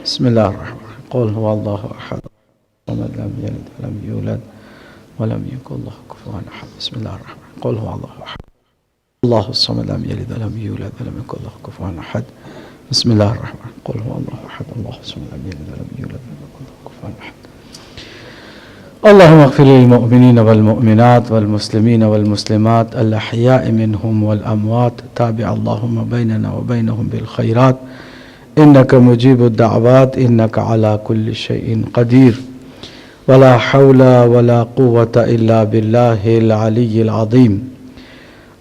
بسم الله الرحمن الرحيم. قل هو الله أحد ومن لم يلد ولم يولد ولم يكن له كفوا أحد. بسم الله الرحمن الرحيم. قل هو الله أحد الله الصمد لم يلد ولم يولد ولم يكن له كفوا أحد. بسم الله الرحمن الرحيم. قل هو الله أحد الله الصمد لم يلد ولم يولد ولم يكن له كفوا أحد. اللهم اغفر للمؤمنين والمؤمنات والمسلمين والمسلمات الأحياء منهم والأموات. تابع اللهم بيننا وبينهم بالخيرات إنك مجيب الدعوات إنك على كل شيء قدير. ولا حول ولا قوة إلا بالله العلي العظيم.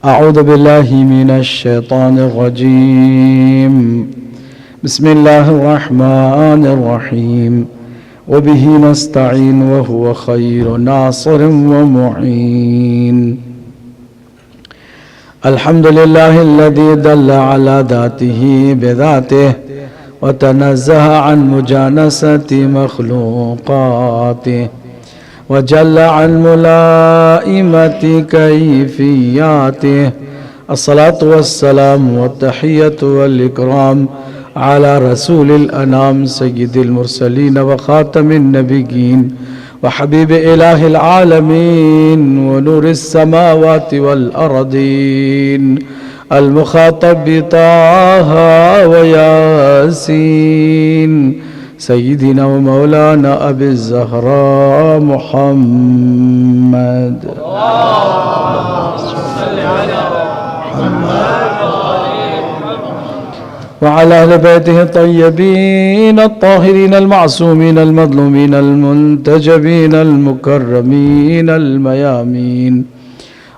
أعوذ بالله من الشيطان الرجيم. بسم الله الرحمن الرحيم. وبه نستعين وهو خير ناصر ومعين. الحمد لله الذي دل على ذاته بذاته وتنزه عن مجانسة مخلوقاته وجل عن ملائمة كيفياته. الصلاة والسلام والتحية والإكرام على رسول الأنام سيد المرسلين وخاتم النبيين وحبيب إله العالمين ونور السماوات والأرضين المخاطب بطه وياسين سيدنا ومولانا أبي الزهراء محمد. وعلى أهل بيته الطيبين الطاهرين المعصومين المظلومين المنتجبين المكرمين الميامين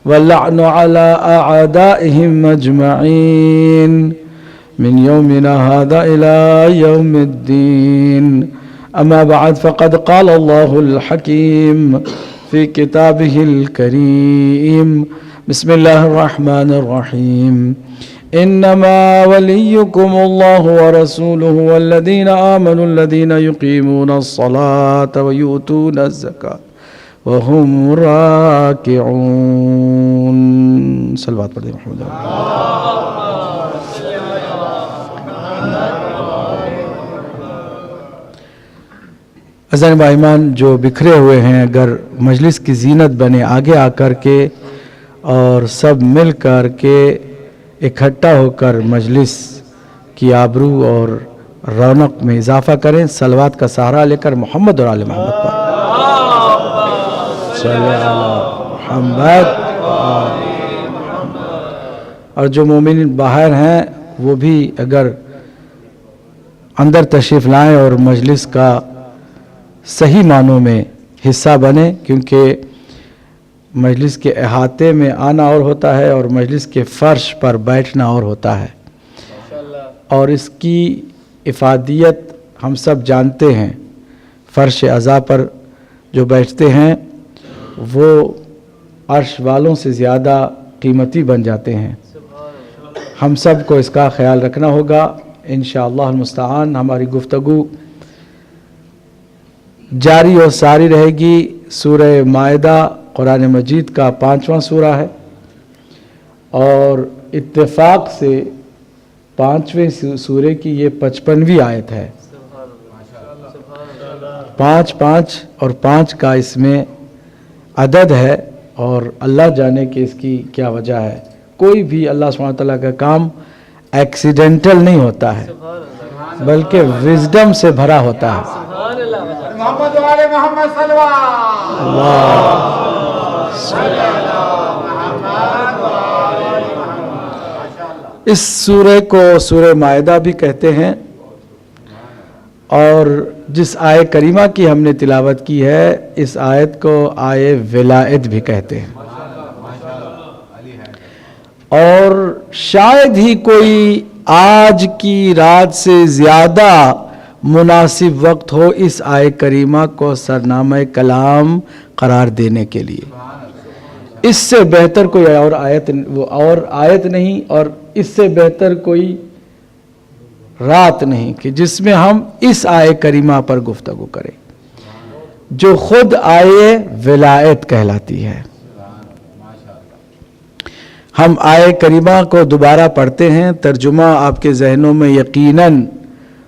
واللعن على أعدائهم أجمعين من يومنا هذا إلى يوم الدين. أما بعد فقد قال الله الحكيم في كتابه الكريم. بسم الله الرحمن الرحيم. إنما وليكم الله ورسوله والذين آمنوا الذين يقيمون الصلاة ويؤتون الزكاة وهم راكعون. صلوات پڑھیں محمد. عزیزان بھائیمان جو بکھرے ہوئے ہیں اگر مجلس کی زینت بنے آگے آ کر کے اور سب مل کر کے اکٹھا ہو کر مجلس کی آبرو اور رونق میں اضافہ کریں. صلوات کا سہارا لے کر محمد اور آل محمد پر صلی اللہ محمد. اور جو مومنین باہر ہیں وہ بھی اگر اندر تشریف لائیں اور مجلس کا صحیح معنوں میں حصہ بنیں، کیونکہ مجلس کے احاطے میں آنا اور ہوتا ہے اور مجلس کے فرش پر بیٹھنا اور ہوتا ہے، اور اس کی افادیت ہم سب جانتے ہیں. فرش عزا پر جو بیٹھتے ہیں وہ عرش والوں سے زیادہ قیمتی بن جاتے ہیں. ہم سب کو اس کا خیال رکھنا ہوگا. انشاءاللہ المستعان ہماری گفتگو جاری اور ساری رہے گی. سورہ مائدہ قرآن مجید کا 5واں سورہ ہے اور اتفاق سے 5ویں سورے کی یہ 55ویں آیت ہے. 5 اور 5 کا اس میں عدد ہے اور اللہ جانے کہ اس کی کیا وجہ ہے. کوئی بھی اللہ سبحانہ وتعالیٰ کا کام ایکسیڈنٹل نہیں ہوتا ہے بلکہ وزڈم سے بھرا ہوتا ہے. محمد والے محمد اس سورہ کو سورہ مائدہ بھی کہتے ہیں اور جس آیت کریمہ کی ہم نے تلاوت کی ہے اس آیت کو آیت ولایت بھی کہتے ہیں. اور شاید ہی کوئی آج کی رات سے زیادہ مناسب وقت ہو اس آیت کریمہ کو سرنامہ کلام قرار دینے کے لیے. اس سے بہتر کوئی اور آیت نہیں اور اس سے بہتر کوئی رات نہیں کہ جس میں ہم اس آیت کریمہ پر گفتگو کریں جو خود آیت ولایت کہلاتی ہے. ہم آیت کریمہ کو دوبارہ پڑھتے ہیں. ترجمہ آپ کے ذہنوں میں یقیناً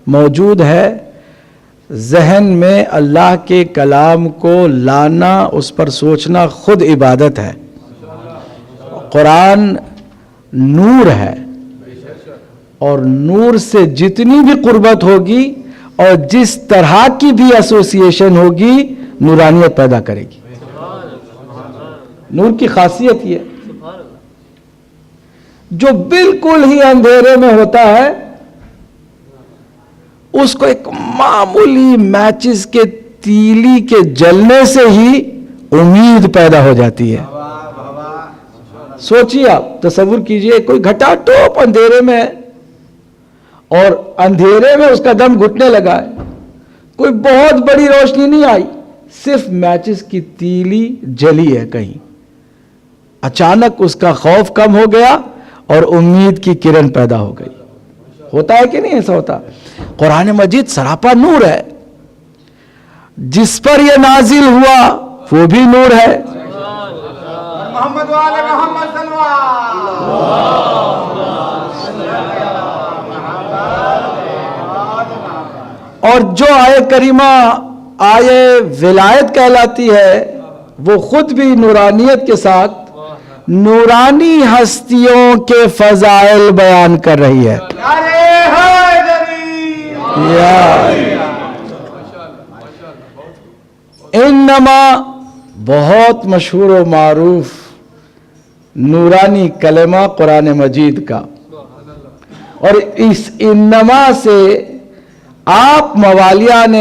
موجود ہے ذہن میں اللہ کے کلام کو لانا، اس پر سوچنا خود عبادت ہے۔ قرآن نور ہے، اور نور سے جتنی بھی قربت ہوگی اور جس طرح کی بھی ایسوسیشن ہوگی نورانیت پیدا کرے گی۔ نور کی خاصیت یہ جو بالکل ہی اندھیرے میں ہوتا ہے اس کو ایک معمولی میچز کے تیلی کے جلنے سے ہی امید پیدا ہو جاتی ہے۔ سوچیے، آپ تصور کیجئے کوئی گھٹا ٹوپ اندھیرے میں ہے اور اندھیرے میں اس کا دم گھٹنے لگا ہے، کوئی بہت بڑی روشنی نہیں آئی، صرف میچز کی تیلی جلی ہے کہیں، اچانک اس کا خوف کم ہو گیا اور امید کی کرن پیدا ہو گئی۔ ہوتا ہے کہ نہیں ایسا ہوتا؟ قرآن مجید سراپا نور ہے، جس پر یہ نازل ہوا وہ بھی نور ہے۔ محمد والے محمد صلی اور جو آیے کریمہ آیے ولایت کہلاتی ہے وہ خود بھی نورانیت کے ساتھ نورانی ہستیوں کے فضائل بیان کر رہی ہے۔ انما بہت مشہور و معروف نورانی کلمہ قرآن مجید کا، اور اس انما سے آپ موالیان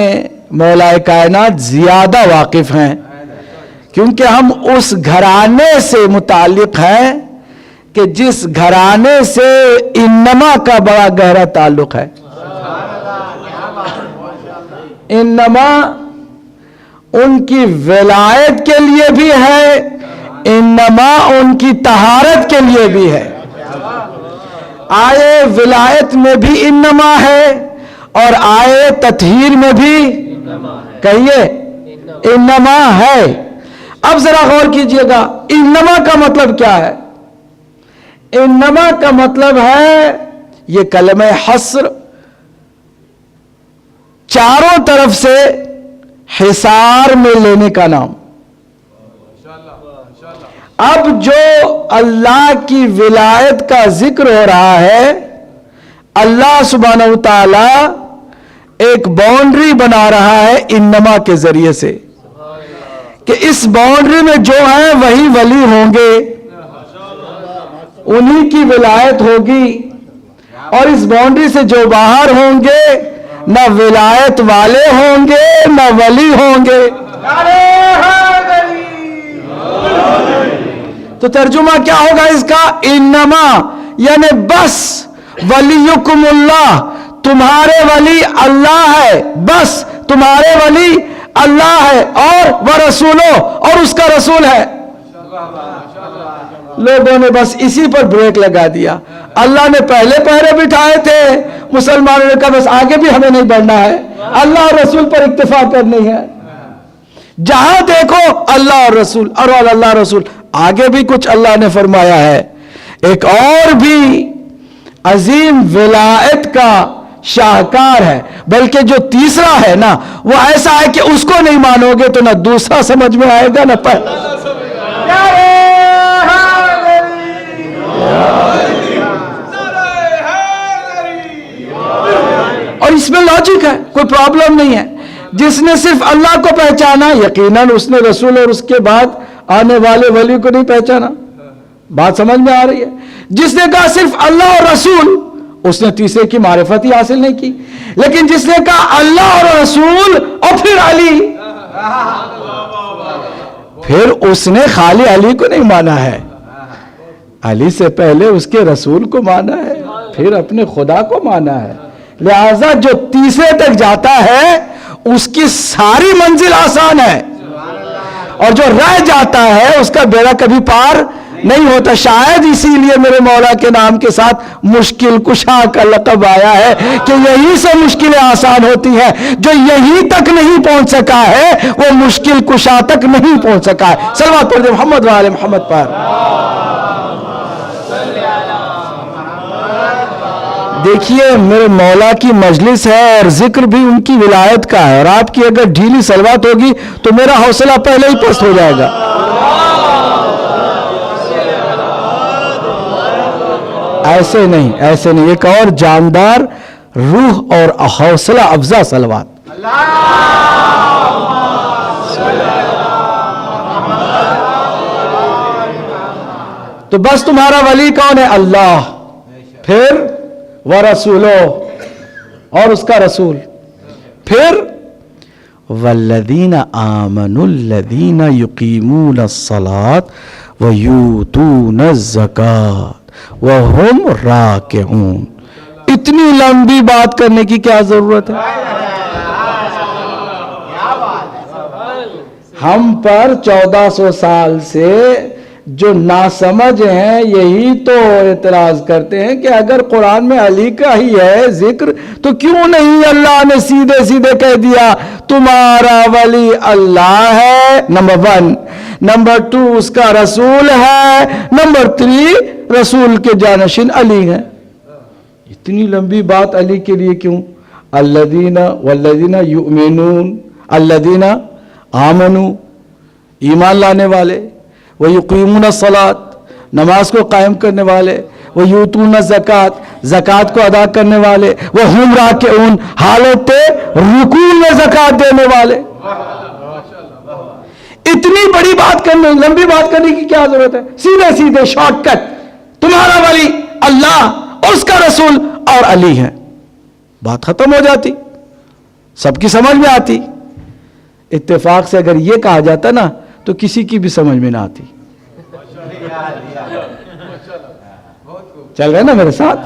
مولا کائنات زیادہ واقف ہیں، کیونکہ ہم اس گھرانے سے متعلق ہیں کہ جس گھرانے سے انما کا بڑا گہرا تعلق ہے۔ انما ان کی ولایت کے لیے بھی ہے، انما ان کی طہارت کے لیے بھی ہے۔ آئے ولایت میں بھی انما ہے اور آئے تطہیر میں بھی کہیے انما ہے۔ اب ذرا غور کیجئے گا، انما کا مطلب کیا ہے؟ انما کا مطلب ہے یہ کلمہ حصر، چاروں طرف سے حصار میں لینے کا نام۔ اب جو اللہ کی ولایت کا ذکر ہو رہا ہے، اللہ سبحانہ وتعالی ایک باؤنڈری بنا رہا ہے انما کے ذریعے سے، کہ اس باؤنڈری میں جو ہیں وہی ولی ہوں گے، انہی کی ولایت ہوگی، اور اس باؤنڈری سے جو باہر ہوں گے نہ ولایت والے ہوں گے نہ ولی ہوں گے۔ تو ترجمہ کیا ہوگا اس کا؟ انما یعنی بس ولیکم اللہ، تمہارے ولی اللہ ہے، بس تمہارے ولی اللہ ہے، اور ورسولو، اور اس کا رسول ہے۔ لوگوں نے بس اسی پر بریک لگا دیا۔ اللہ نے پہلے پہرے بٹھائے تھے، مسلمانوں نے کہا بس آگے بھی ہمیں نہیں بڑھنا ہے، اللہ اور رسول پر اکتفا کرنی ہے۔ جہاں دیکھو اللہ اور رسول، اور اللہ رسول، آگے بھی کچھ اللہ نے فرمایا ہے۔ ایک اور بھی عظیم ولایت کا شاہکار ہے، بلکہ جو تیسرا ہے نا وہ ایسا ہے کہ اس کو نہیں مانو گے تو نہ دوسرا سمجھ میں آئے گا نہ پہلا۔ اور اس میں لاجک ہے، کوئی پرابلم نہیں ہے۔ جس نے صرف اللہ کو پہچانا یقیناً اس نے رسول اور اس کے بعد آنے والے ولی کو نہیں پہچانا۔ بات سمجھ میں آ رہی ہے؟ جس نے کہا صرف اللہ اور رسول، اس نے تیسرے کی معرفت ہی حاصل نہیں کی۔ لیکن جس نے کہا اللہ اور رسول اور پھر علی، پھر اس نے خالی علی کو نہیں مانا ہے، علی سے پہلے اس کے رسول کو مانا ہے، پھر اپنے خدا کو مانا ہے۔ لہذا جو تیسرے تک جاتا ہے اس کی ساری منزل آسان ہے، اور جو رہ جاتا ہے اس کا بیڑا کبھی پار نہیں ہوتا۔ شاید اسی لیے میرے مولا کے نام کے ساتھ مشکل کشا کا لقب آیا ہے، کہ یہی سے مشکلیں آسان ہوتی ہیں۔ جو یہیں تک نہیں پہنچ سکا ہے وہ مشکل کشا تک نہیں پہنچ سکا ہے۔ صلوات پڑھ دیں محمد وآل محمد پر۔ دیکھیے میرے مولا کی مجلس ہے اور ذکر بھی ان کی ولایت کا ہے، اور آپ کی اگر ڈھیلی صلوات ہوگی تو میرا حوصلہ پہلے ہی پست ہو جائے گا۔ ایسے نہیں، ایسے نہیں، ایک اور جاندار روح اور حوصلہ افزا صلوات۔ تو بس تمہارا ولی کون ہے؟ اللہ، پھر ورسولو، اور اس کا رسول، پھر والذین آمنوا الذین یقیمون الصلاة ویؤتون الزکاة وہم راکعون۔ اتنی لمبی بات کرنے کی کیا ضرورت ہے؟ ہم پر 1400 سال سے جو ناسمجھ ہیں یہی تو اعتراض کرتے ہیں کہ اگر قرآن میں علی کا ہی ہے ذکر تو کیوں نہیں اللہ نے سیدھے سیدھے کہہ دیا تمہارا ولی اللہ ہے، نمبر 1، نمبر 2 اس کا رسول ہے، نمبر 3 رسول کے جانشین علی ہیں۔ اتنی لمبی بات علی کے لیے کیوں؟ الذین والذین یؤمنون، الذین آمنوا، ایمان لانے والے، وَيُقِيمُونَ الصَّلَاةَ، نماز کو قائم کرنے والے، وَيُؤْتُونَ الزَّكَاةَ، زکوٰۃ کو ادا کرنے والے، وَهُمْ رَاكِعُونَ، حالت رکوع میں زکوٰۃ دینے والے۔ اتنی بڑی بات کرنے، لمبی بات کرنے کی کیا ضرورت ہے؟ سیدھے سیدھے شارٹ کٹ، تمہارا ولی اللہ، اس کا رسول اور علی ہے، بات ختم ہو جاتی، سب کی سمجھ میں آتی۔ اتفاق سے اگر یہ کہا جاتا نا تو کسی کی بھی سمجھ میں نہ آتی۔ چل رہے نا میرے ساتھ؟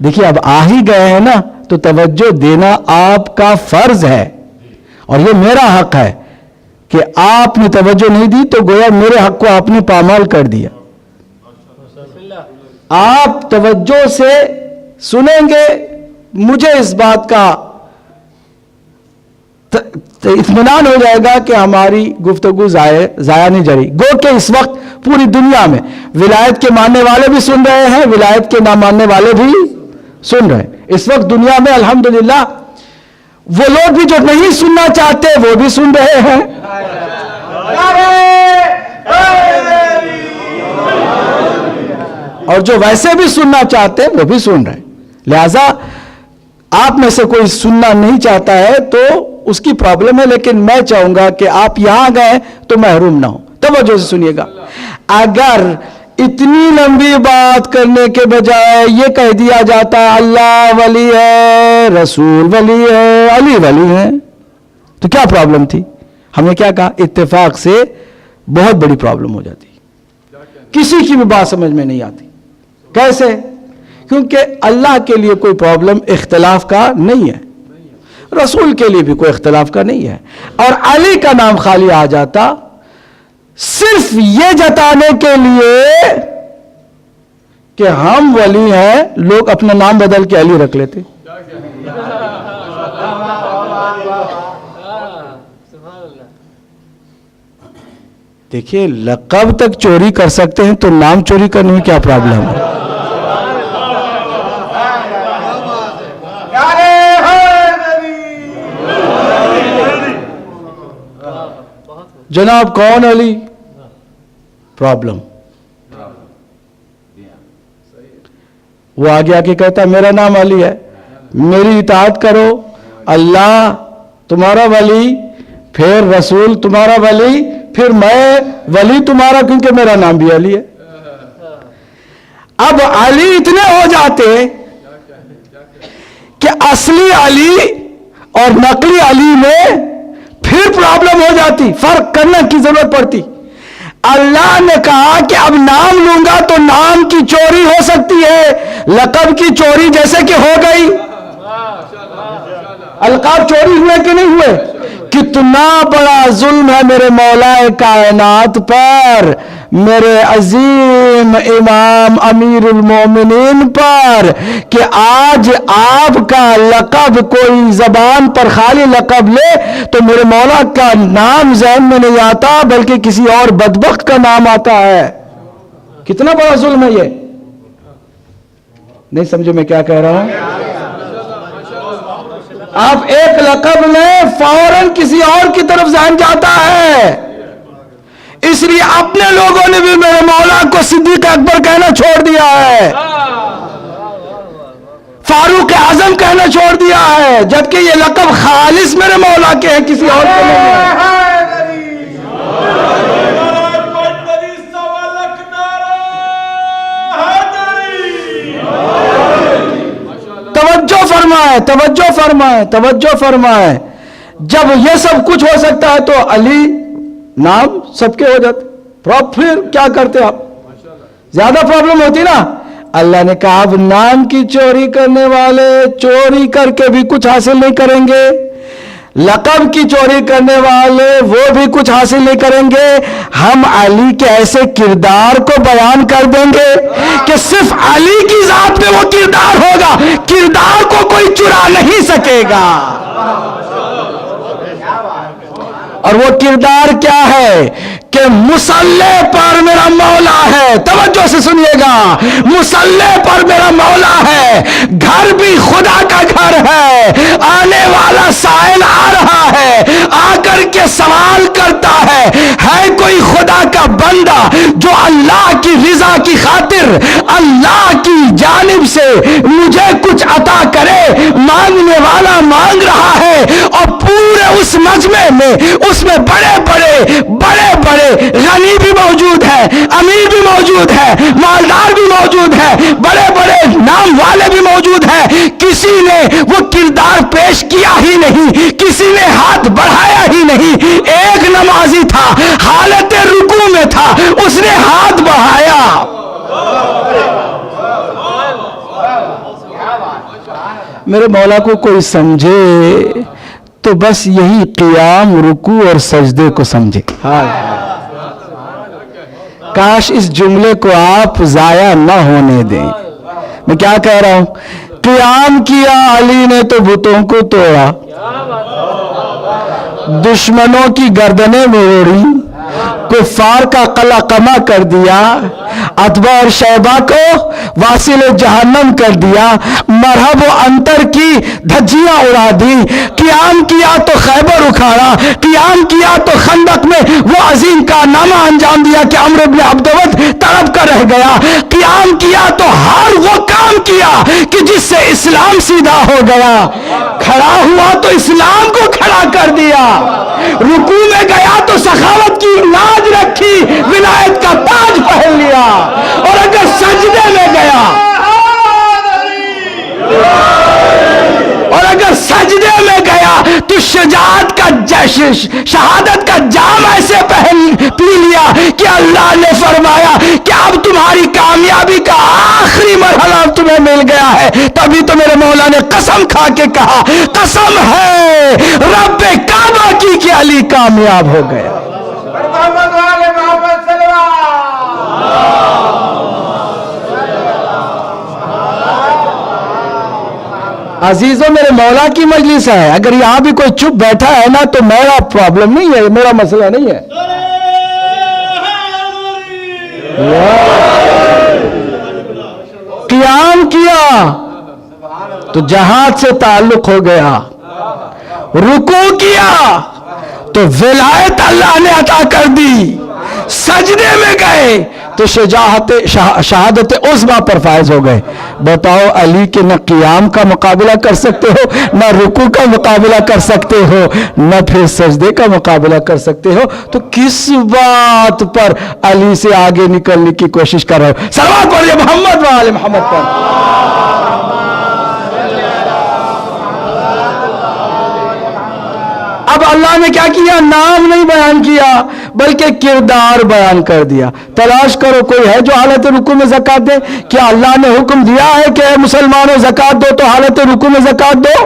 دیکھیے اب آ ہی گئے ہیں نا تو توجہ دینا آپ کا فرض ہے، اور یہ میرا حق ہے کہ آپ نے توجہ نہیں دی تو گویا میرے حق کو آپ نے پامال کر دیا۔ آپ توجہ سے سنیں گے، مجھے اس بات کا اطمینان ہو جائے گا کہ ہماری گفتگو ضائع نہیں جا رہی۔ گو کہ اس وقت پوری دنیا میں ولایت کے ماننے والے بھی سن رہے ہیں، ولایت کے نہ ماننے والے بھی سن رہے ہیں۔ اس وقت دنیا میں الحمدللہ وہ لوگ بھی جو نہیں سننا چاہتے وہ بھی سن رہے ہیں، اور جو ویسے بھی سننا چاہتے ہیں وہ بھی سن رہے ہیں۔ لہذا آپ میں سے کوئی سننا نہیں چاہتا ہے تو اس کی پرابلم ہے، لیکن میں چاہوں گا کہ آپ یہاں گئے تو محروم نہ ہو۔ توجہ سے سنیے گا، اگر اتنی لمبی بات کرنے کے بجائے یہ کہہ دیا جاتا اللہ ولی ہے، رسول ولی ہے، علی ولی ہے، تو کیا پرابلم تھی؟ ہم نے کیا کہا؟ اتفاق سے بہت بڑی پرابلم ہو جاتی، کسی کی بھی بات سمجھ میں نہیں آتی۔ کیسے؟ کیونکہ اللہ کے لیے کوئی پرابلم اختلاف کا نہیں ہے، رسول کے لیے بھی کوئی اختلاف کا نہیں ہے، اور علی کا نام خالی آ جاتا صرف یہ جتانے کے لیے کہ ہم ولی ہیں، لوگ اپنا نام بدل کے علی رکھ لیتے۔ دیکھیے لقب تک چوری کر سکتے ہیں تو نام چوری کرنے میں کیا پرابلم ہے؟ جناب کون علی؟ پرابلم۔ وہ آگے آ کے کہتا میرا نام علی ہے، میری اطاعت کرو، اللہ تمہارا ولی، پھر رسول تمہارا ولی، پھر میں ولی تمہارا کیونکہ میرا نام بھی علی ہے۔ اب علی اتنے ہو جاتے کہ اصلی علی اور نقلی علی میں پھر پرابلم ہو جاتی، فرق کرنے کی ضرورت پڑتی۔ اللہ نے کہا کہ اب نام لوں گا تو نام کی چوری ہو سکتی ہے، لقب کی چوری جیسے کہ ہو گئی۔ القاب چوری ہوئے کہ نہیں ہوئے؟ کتنا بڑا ظلم ہے میرے مولا کائنات پر، میرے عظیم امام امیر المومنین پر، کہ آج آپ کا لقب کوئی زبان پر خالی لقب لے تو میرے مولا کا نام ذہن میں نہیں آتا بلکہ کسی اور بدبخت کا نام آتا ہے۔ کتنا بڑا ظلم ہے یہ۔ نہیں سمجھے میں کیا کہہ رہا ہوں؟ آپ ایک لقب لیں فوراً کسی اور کی طرف ذہن جاتا ہے. اس لیے اپنے لوگوں نے بھی میرے مولا کو صدیق اکبر کہنا چھوڑ دیا ہے, فاروق اعظم کہنا چھوڑ دیا ہے, جبکہ یہ لقب خالص میرے مولا کے ہیں, کسی اور کے نہیں ہے. توجہ فرمائے, توجہ فرمائے, توجہ فرمائے. جب یہ سب کچھ ہو سکتا ہے تو علی نام سب کے ہو جاتے, پھر کیا کرتے آپ؟ زیادہ پرابلم ہوتی نا. اللہ نے کہا اب نام کی چوری کرنے والے چوری کر کے بھی کچھ حاصل نہیں کریں گے, لقب کی چوری کرنے والے وہ بھی کچھ حاصل نہیں کریں گے. ہم علی کے ایسے کردار کو بیان کر دیں گے کہ صرف علی کی ذات میں وہ کردار ہوگا, کردار کو کوئی چرا نہیں سکے گا. اور وہ کردار کیا ہے کہ مسلح پر میرا مولا ہے. توجہ سے سنیے گا, مسلح پر میرا مولا ہے, گھر بھی خدا کا گھر ہے, آنے والا سائل آ رہا ہے, آ کر کے سوال کرتا ہے کوئی خدا کا بندہ جو اللہ کی رضا کی خاطر اللہ کی جانب سے مجھے کچھ عطا کرے. مانگنے والا مانگ رہا ہے, اور پورے اس مجمع میں اس میں بڑے بڑے غنی بھی موجود ہے, امیر بھی موجود ہے, مالدار بھی موجود ہے, بڑے بڑے نام والے بھی موجود ہیں. کسی نے وہ کردار پیش کیا ہی نہیں, کسی نے ہاتھ بڑھایا ہی نہیں. ایک نمازی تھا, حالت رکوع میں تھا, اس نے ہاتھ بڑھایا. میرے مولا کو کوئی سمجھے تو بس یہی قیام, رکوع اور سجدے کو سمجھے. کاش اس جملے کو آپ ضائع نہ ہونے دیں. میں کیا کہہ رہا ہوں؟ قیام کیا علی نے تو بتوں کو توڑا, دشمنوں کی گردنیں موڑی, کفار کا قلع قمع کر دیا, عتبہ اور شیبہ کو واصل جہنم کر دیا, مرحب و انتر کی دھجیاں اڑا دی. قیام کیا تو خیبر اکھاڑا, قیام کیا تو خندق میں وہ عظیم کارنامہ انجام دیا کہ عمرو بن عبدود تڑپ کر رہ گیا. قیام کیا تو ہر وہ کام کیا کہ جس سے اسلام سیدھا ہو گیا. کھڑا ہوا تو اسلام کو کھڑا کر دیا. رکوع میں گیا تو سخاوت کی لاج رکھی, ولایت کا تاج پہن لیا. اور اگر سجدے میں گیا, اور اگر سجدے میں گیا تو شجاعت کا شہادت کا جام ایسے پی لیا کہ اللہ نے فرمایا کہ اب تمہاری کامیابی کا آخری مرحلہ تمہیں مل گیا ہے. تبھی تو میرے مولا نے قسم کھا کے کہا, قسم ہے رب کعبہ کی کہ علی کامیاب ہو گیا. محمد والے محمد صلی عزیزوں, میرے مولا کی مجلس ہے. اگر یہاں بھی کوئی چپ بیٹھا ہے نا تو میرا پرابلم نہیں ہے, میرا مسئلہ نہیں ہے. قیام کیا تو جہاد سے تعلق ہو گیا, رکوع کیا تو ولایت اللہ نے عطا کر دی, سجدے میں گئے تو شہادت عظمیٰ پر فائز ہو گئے. بتاؤ علی کے نہ قیام کا مقابلہ کر سکتے ہو, نہ رکوع کا مقابلہ کر سکتے ہو, نہ پھر سجدے کا مقابلہ کر سکتے ہو, تو کس بات پر علی سے آگے نکلنے کی کوشش کر رہے ہو؟ صلوات پڑھیے محمد و آل محمد پر. اب اللہ نے کیا کیا؟ نام نہیں بیان کیا بلکہ کردار بیان کر دیا. تلاش کرو کوئی ہے جو حالت رکوع میں زکات دے. کیا اللہ نے حکم دیا ہے کہ اے مسلمانوں زکات دو تو حالت رکوع میں زکات دو؟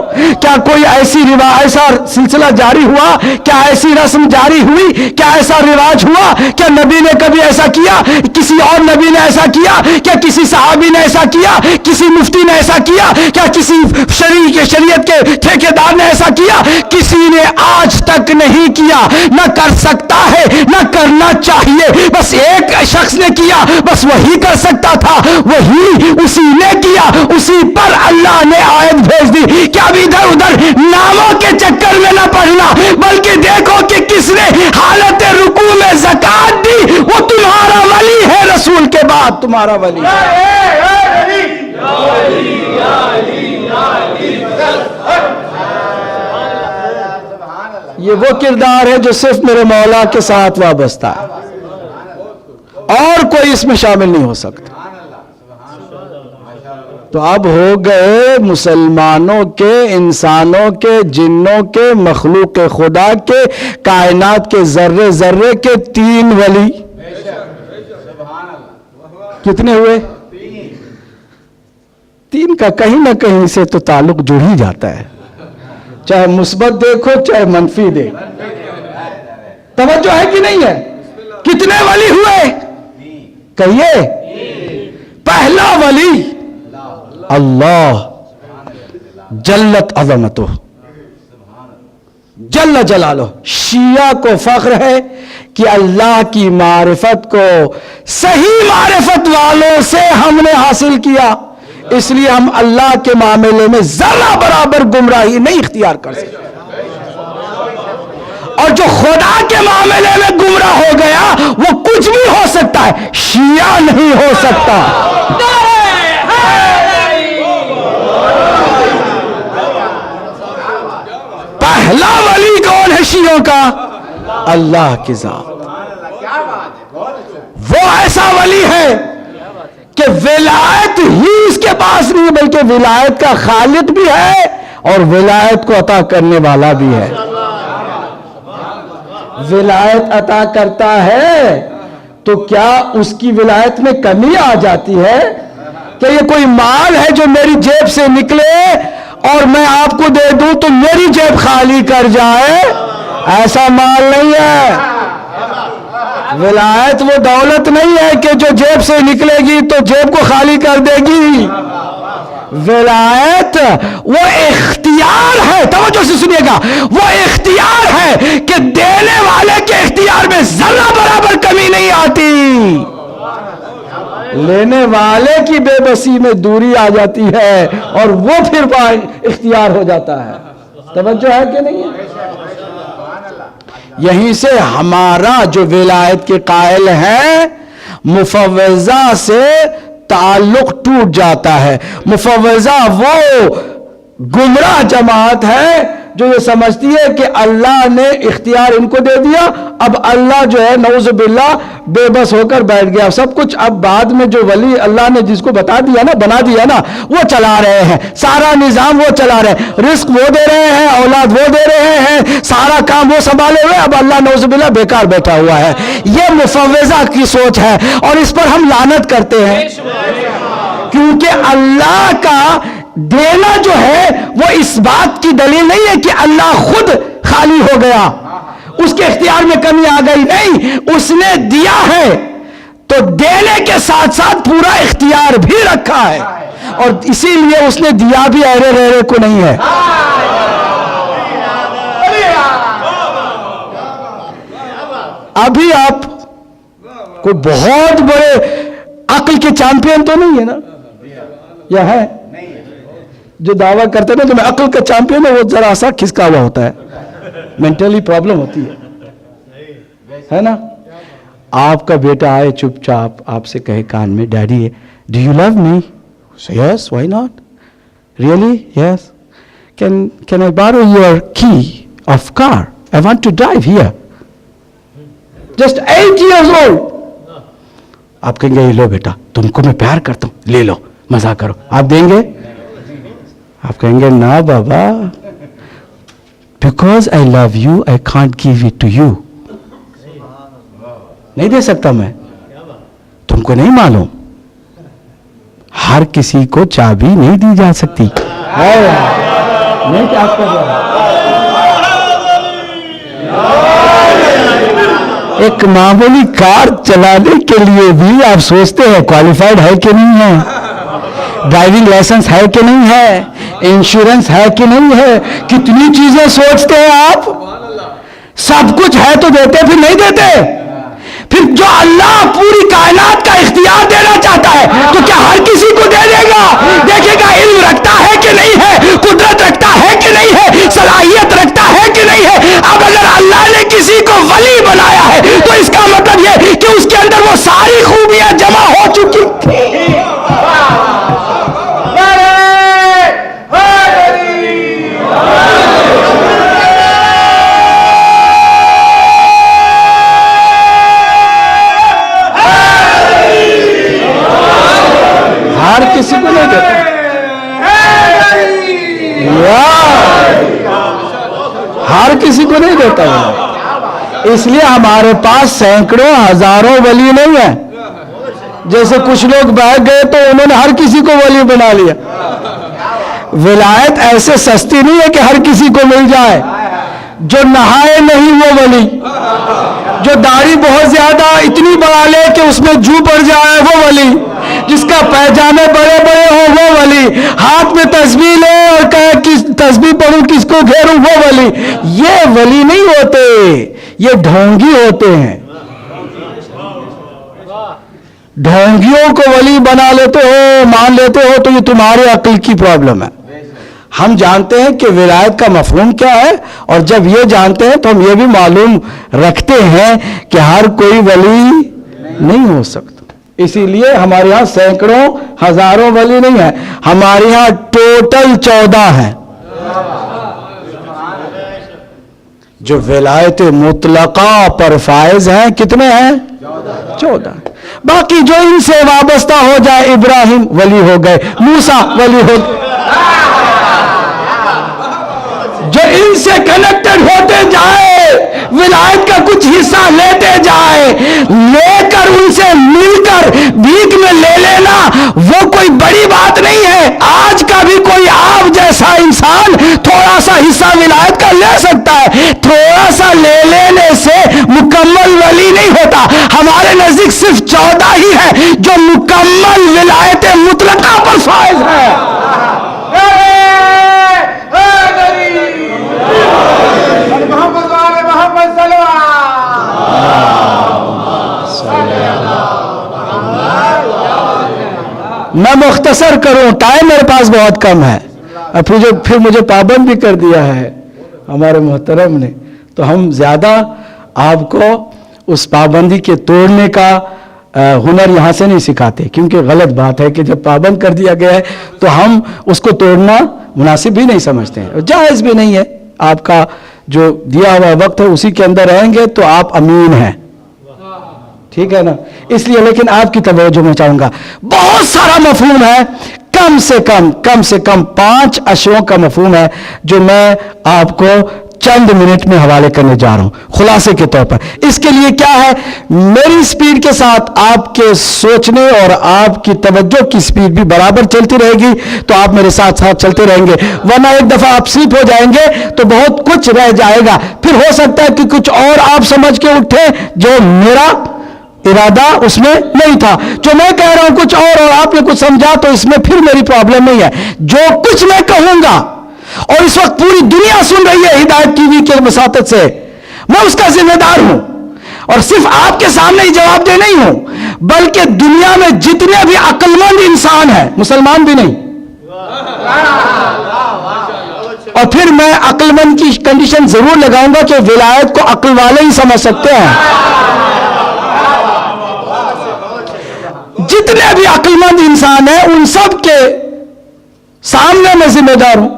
کیا کوئی ایسی ایسا سلسلہ جاری ہوا؟ کیا ایسی رسم جاری ہوئی؟ کیا ایسا رواج ہوا؟ کیا نبی نے کبھی ایسا کیا؟ کسی اور نبی نے ایسا کیا؟ کیا کسی صحابی نے ایسا کیا؟ کسی مفتی نے ایسا کیا؟ کیا کسی شریعت کے ٹھیکیدار نے ایسا کیا؟ کسی نے آج تک شک نہیں کیا، نہ کر سکتا ہے نہ کرنا چاہیے، بس ایک شخص نے کیا، بس وہی کر سکتا تھا، وہی اسی نے کیا، اسی پر اللہ نے آیت بھیج دی کہ اب ادھر ادھر ناموں کے چکر میں نہ پڑنا، بلکہ دیکھو کہ کس نے حالت رکوع میں زکات دی، وہ تمہارا ولی ہے، رسول کے بعد تمہارا ولی ہے۔ یہ وہ کردار ہے جو صرف میرے مولا کے ساتھ وابستہ ہے، اور کوئی اس میں شامل نہیں ہو سکتا۔ تو اب ہو گئے مسلمانوں کے، انسانوں کے، جنوں کے، مخلوق خدا کے، کائنات کے ذرے ذرے کے 3 ولی۔ کتنے ہوئے؟ 3 کا کہیں نہ کہیں سے تو تعلق جڑ ہی جاتا ہے، چاہے مثبت دیکھو چاہے منفی دیکھو۔ توجہ ہے کہ نہیں ہے؟ کتنے ولی ہوئے؟ کہیے۔ پہلا ولی اللہ جلت عظمتہ، جل جلالہ۔ شیعہ کو فخر ہے کہ اللہ کی معرفت کو صحیح معرفت والوں سے ہم نے حاصل کیا، اس لیے ہم اللہ کے معاملے میں ذرہ برابر گمراہی نہیں اختیار کر سکتے، اور جو خدا کے معاملے میں گمراہ ہو گیا وہ کچھ بھی ہو سکتا ہے، شیعہ نہیں ہو سکتا۔ پہلا ولی کون ہے شیعوں کا؟ اللہ کی ذات۔ وہ ایسا ولی ہے کہ ولایت ہی اس کے پاس نہیں، بلکہ ولایت کا خالق بھی ہے اور ولایت کو عطا کرنے والا بھی ہے۔ ولایت عطا کرتا ہے تو کیا اس کی ولایت میں کمی آ جاتی ہے؟ کہ یہ کوئی مال ہے جو میری جیب سے نکلے اور میں آپ کو دے دوں تو میری جیب خالی کر جائے؟ ایسا مال نہیں ہے۔ ولایت وہ دولت نہیں ہے کہ جو جیب سے نکلے گی تو جیب کو خالی کر دے گی۔ ولایت وہ اختیار ہے، توجہ سے سنیے گا، وہ اختیار ہے کہ دینے والے کے اختیار میں ذرہ برابر کمی نہیں آتی، لینے والے کی بے بسی میں دوری آ جاتی ہے اور وہ پھر اختیار ہو جاتا ہے۔ توجہ ہے کہ نہیں؟ یہیں سے ہمارا جو ولایت کے قائل ہے مفوضہ سے تعلق ٹوٹ جاتا ہے۔ مفوضہ وہ گمراہ جماعت ہے جو یہ سمجھتی ہے کہ اللہ نے اختیار ان کو دے دیا، اب اللہ جو ہے نعوذ باللہ بے بس ہو کر بیٹھ گیا، سب کچھ اب بعد میں جو ولی اللہ نے جس کو بتا دیا نا، بنا دیا نا، وہ چلا رہے ہیں، سارا نظام وہ چلا رہے ہیں، رزق وہ دے رہے ہیں، اولاد وہ دے رہے ہیں، سارا کام وہ سنبھالے ہوئے، اب اللہ نعوذ باللہ بیکار بیٹھا ہوا ہے۔ یہ مفوضہ کی سوچ ہے اور اس پر ہم لعنت کرتے ہیں، کیونکہ اللہ کا دینا جو ہے وہ اس بات کی دلیل نہیں ہے کہ اللہ خود خالی ہو گیا، اس کے اختیار میں کمی آ گئی، نہیں، اس نے دیا ہے تو دینے کے ساتھ ساتھ پورا اختیار بھی رکھا ہے، اور اسی لیے اس نے دیا بھی ایرے ریرے کو نہیں ہے۔ ابھی آپ کوئی بہت بڑے عقل کے چیمپئن تو نہیں ہے نا، یا ہے جو دعویٰ کرتے ہیں نا تو میں عقل کا چیمپئن ہوں، وہ ذرا سا کھسکا ہوا ہوتا ہے، مینٹلی پرابلم ہوتی ہے نا۔ آپ کا بیٹا آئے چپ چاپ آپ سے کہے کان میں، daddy do you love me? Yes, why not, really yes, can I borrow your key of car? I want to drive here, just 8 years old۔ آپ کہیں گے لو بیٹا تم کو میں پیار کرتا ہوں، لے لو مزہ کرو، آپ دیں گے؟ آپ کہیں گے نا بابا، because I love you I can't give it to you, نہیں دے سکتا میں، تم کو نہیں معلوم ہر کسی کو چابی نہیں دی جا سکتی۔ نہیں کہ آپ کو ایک معمولی کار چلانے کے لیے بھی آپ سوچتے ہیں کوالیفائڈ ہے کہ نہیں ہے، ڈرائیونگ لائسنس ہے کہ نہیں ہے، انشورنس ہے کہ نہیں ہے، کتنی چیزیں سوچتے ہیں آپ۔ سب کچھ ہے تو دیتے، پھر نہیں دیتے؟ پھر جو اللہ پوری کائنات کا اختیار دینا چاہتا ہے تو کیا ہر کسی کو دے دے گا؟ دیکھے گا علم رکھتا ہے کہ نہیں ہے، قدرت رکھتا ہے کہ نہیں ہے، صلاحیت رکھتا ہے کہ نہیں ہے۔ اب اگر اللہ نے کسی کو ولی بنایا ہے تو اس کا مطلب یہ کہ اس کے اندر وہ ساری خوبیاں جمع ہو چکی تھی۔ ہر کسی کو نہیں دیتا، ہر کسی کو نہیں دیتا ہے۔ اس لیے ہمارے پاس سینکڑوں ہزاروں ولی نہیں ہیں۔ جیسے کچھ لوگ بیٹھ گئے تو انہوں نے ہر کسی کو ولی بنا لیا۔ ولایت ایسے سستی نہیں ہے کہ ہر کسی کو مل جائے۔ جو نہائے نہیں وہ ولی، جو داڑھی بہت زیادہ اتنی بڑھا لے کہ اس میں جو پڑ جائے وہ ولی، جس کا پیجامے بڑے بڑے ہو وہ ولی، ہاتھ میں تسبیح لے اور کہے کہ تسبیح پڑھوں کس کو گھیروں وہ ولی۔ یہ ولی نہیں ہوتے، یہ ڈھونگی ہوتے ہیں۔ ڈھونگیوں کو ولی بنا لیتے ہو، مان لیتے ہو تو یہ تمہاری عقل کی پرابلم ہے۔ ہم جانتے ہیں کہ ولایت کا مفہوم کیا ہے، اور جب یہ جانتے ہیں تو ہم یہ بھی معلوم رکھتے ہیں کہ ہر کوئی ولی نہیں ہو سکتا۔ اسی لیے ہمارے ہاں سینکڑوں ہزاروں ولی نہیں ہیں، ہمارے ہاں ٹوٹل 14 ہیں جو ولایت مطلقہ پر فائز ہیں۔ کتنے ہیں؟ 14۔ باقی جو ان سے وابستہ ہو جائے، ابراہیم ولی ہو گئے، موسیٰ ولی ہو گئے، جو ان سے کنیکٹڈ ہوتے جائے، ولایت کا کچھ حصہ لیتے جائے، لے کر ان سے مل کر بھیک میں لے لینا وہ کوئی بڑی بات نہیں ہے۔ آج کا بھی کوئی آپ جیسا انسان تھوڑا سا حصہ ولایت کا لے سکتا ہے، تھوڑا سا لے لینے سے مکمل ولی نہیں ہوتا۔ ہمارے نزدیک صرف 14 ہی ہے جو مکمل ولایت مطلقہ پر فائز ہے۔ میں مختصر کروں، ٹائم میرے پاس بہت کم ہے، اور پھر مجھے پابند بھی کر دیا ہے ہمارے محترم نے، تو ہم زیادہ آپ کو اس پابندی کے توڑنے کا ہنر یہاں سے نہیں سکھاتے، کیونکہ غلط بات ہے کہ جب پابند کر دیا گیا ہے تو ہم اس کو توڑنا مناسب بھی نہیں سمجھتے ہیں، جائز بھی نہیں ہے۔ آپ کا جو دیا ہوا وقت ہے اسی کے اندر رہیں گے تو آپ امین ہیں، ٹھیک ہے نا؟ اس لیے لیکن آپ کی توجہ میں چاہوں گا، بہت سارا مفہوم ہے، کم سے کم 5 اشیاء کا مفہوم ہے جو میں آپ کو چند منٹ میں حوالے کرنے جا رہا ہوں خلاصے کے طور پر۔ اس کے لیے کیا ہے، میری سپیڈ کے ساتھ آپ کے سوچنے اور آپ کی توجہ کی سپیڈ بھی برابر چلتی رہے گی تو آپ میرے ساتھ ساتھ چلتے رہیں گے، ورنہ ایک دفعہ آپ سلیپ ہو جائیں گے تو بہت کچھ رہ جائے گا، پھر ہو سکتا ہے کہ کچھ اور آپ سمجھ کے اٹھے جو میرا ارادہ اس میں نہیں تھا، جو میں کہہ رہا ہوں کچھ اور آپ نے کچھ سمجھا تو اس میں پھر میری پرابلم نہیں ہے۔ جو کچھ میں کہوں گا، اور اس وقت پوری دنیا سن رہی ہے ہدایت ٹی وی کے وساطت سے، میں اس کا ذمہ دار ہوں، اور صرف آپ کے سامنے ہی جواب دہ نہیں ہوں بلکہ دنیا میں جتنے بھی عقل مند انسان ہیں، مسلمان بھی نہیں، اور پھر میں عقل مند کی کنڈیشن ضرور لگاؤں گا کہ ولایت کو عقل والے ہی سمجھ سکتے ہیں، جتنے بھی عقل مند انسان ہیں ان سب کے سامنے میں ذمہ دار ہوں۔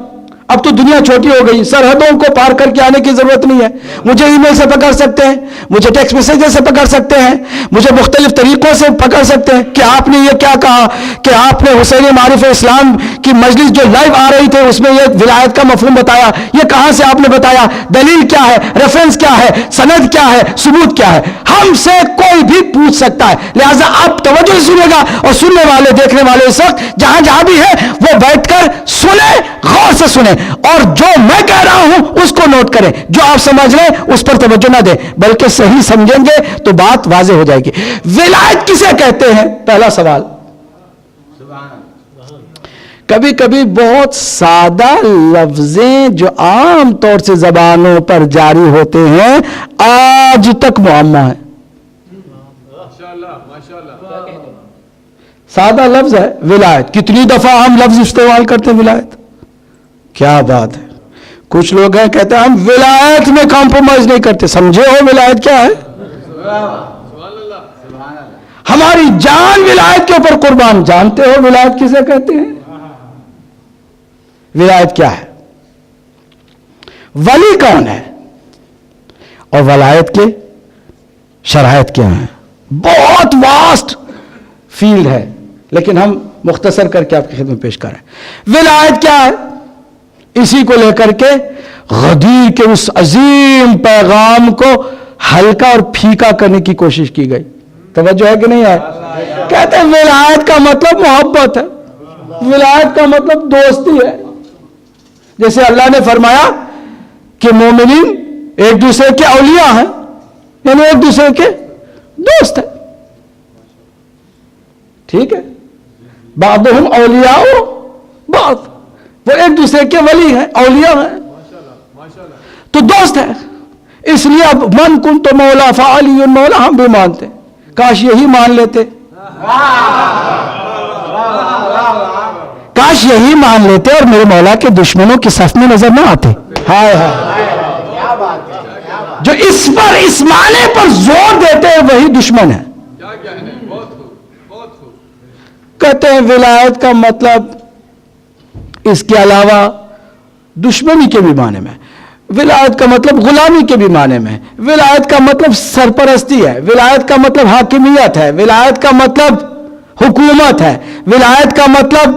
اب تو دنیا چھوٹی ہو گئی، سرحدوں کو پار کر کے آنے کی ضرورت نہیں ہے، مجھے ای میل سے پکڑ سکتے ہیں، مجھے ٹیکسٹ میسیجز سے پکڑ سکتے ہیں، مجھے مختلف طریقوں سے پکڑ سکتے ہیں کہ آپ نے یہ کیا کہا، کہ آپ نے حسین معارف اسلام کی مجلس جو لائیو آ رہی تھی اس میں یہ ولایت کا مفہوم بتایا، یہ کہاں سے آپ نے بتایا، دلیل کیا ہے، ریفرنس کیا ہے، سند کیا ہے، ثبوت کیا ہے، ہم سے کوئی بھی پوچھ سکتا ہے۔ لہٰذا آپ توجہ سے سنیں گا، اور سننے والے دیکھنے والے اس وقت جہاں جہاں بھی ہے وہ بیٹھ کر سنیں، غور سے سنیں، اور جو میں کہہ رہا ہوں اس کو نوٹ کریں، جو آپ سمجھ لیں اس پر توجہ نہ دیں بلکہ صحیح سمجھیں گے تو بات واضح ہو جائے گی۔ ولایت کسے کہتے ہیں؟ پہلا سوال، کبھی کبھی بہت سادہ لفظیں جو عام طور سے زبانوں پر جاری ہوتے ہیں آج تک معمہ ہے. سادہ لفظ ہے ولایت. کتنی دفعہ ہم لفظ استعمال کرتے ہیں ولایت. کیا بات ہے. کچھ لوگ ہیں کہتے ہیں ہم ولایت میں کمپرومائز نہیں کرتے. سمجھے ہو ولایت کیا ہے؟ ہماری جان ولایت کے اوپر قربان. جانتے ہو ولایت کسے کہتے ہیں؟ ولایت کیا ہے؟ ولی کون ہے اور ولایت کے شرائط کیا ہیں؟ بہت واسٹ فیلڈ ہے لیکن ہم مختصر کر کے آپ کی خدمت پیش کر رہے ہیں. ولایت کیا ہے؟ اسی کو لے کر کے غدیر کے اس عظیم پیغام کو ہلکا اور پھیکا کرنے کی کوشش کی گئی. توجہ ہے کہ نہیں ہے؟ کہتے ہیں ولایت کا مطلب محبت ہے. ولایت کا مطلب دوستی ہے. جیسے اللہ نے فرمایا کہ مومنین ایک دوسرے کے اولیاء ہیں, یعنی ایک دوسرے کے دوست ہیں. ٹھیک ہے, بعضهم اولیاء بعض, وہ ایک دوسرے کے ولی ہیں, اولیاء ہیں, تو دوست ہیں. اس لیے اب من کنت مولا فعلی مولا ہم بھی مانتے ہیں. کاش یہی مان لیتے, کاش یہی مان لیتے اور میرے مولا کے دشمنوں کی صف میں نظر نہ آتے. ہائے ہائے, جو اس پر اس معنی پر زور دیتے ہیں وہی دشمن ہے. کہتے ہیں ولایت کا مطلب اس کے علاوہ دشمنی کے بھی معنی میں, ولایت کا مطلب غلامی کے بھی معنی میں, ولایت کا مطلب سرپرستی ہے, ولایت کا مطلب حاکمیت ہے, ولایت کا مطلب حکومت ہے, ولایت کا مطلب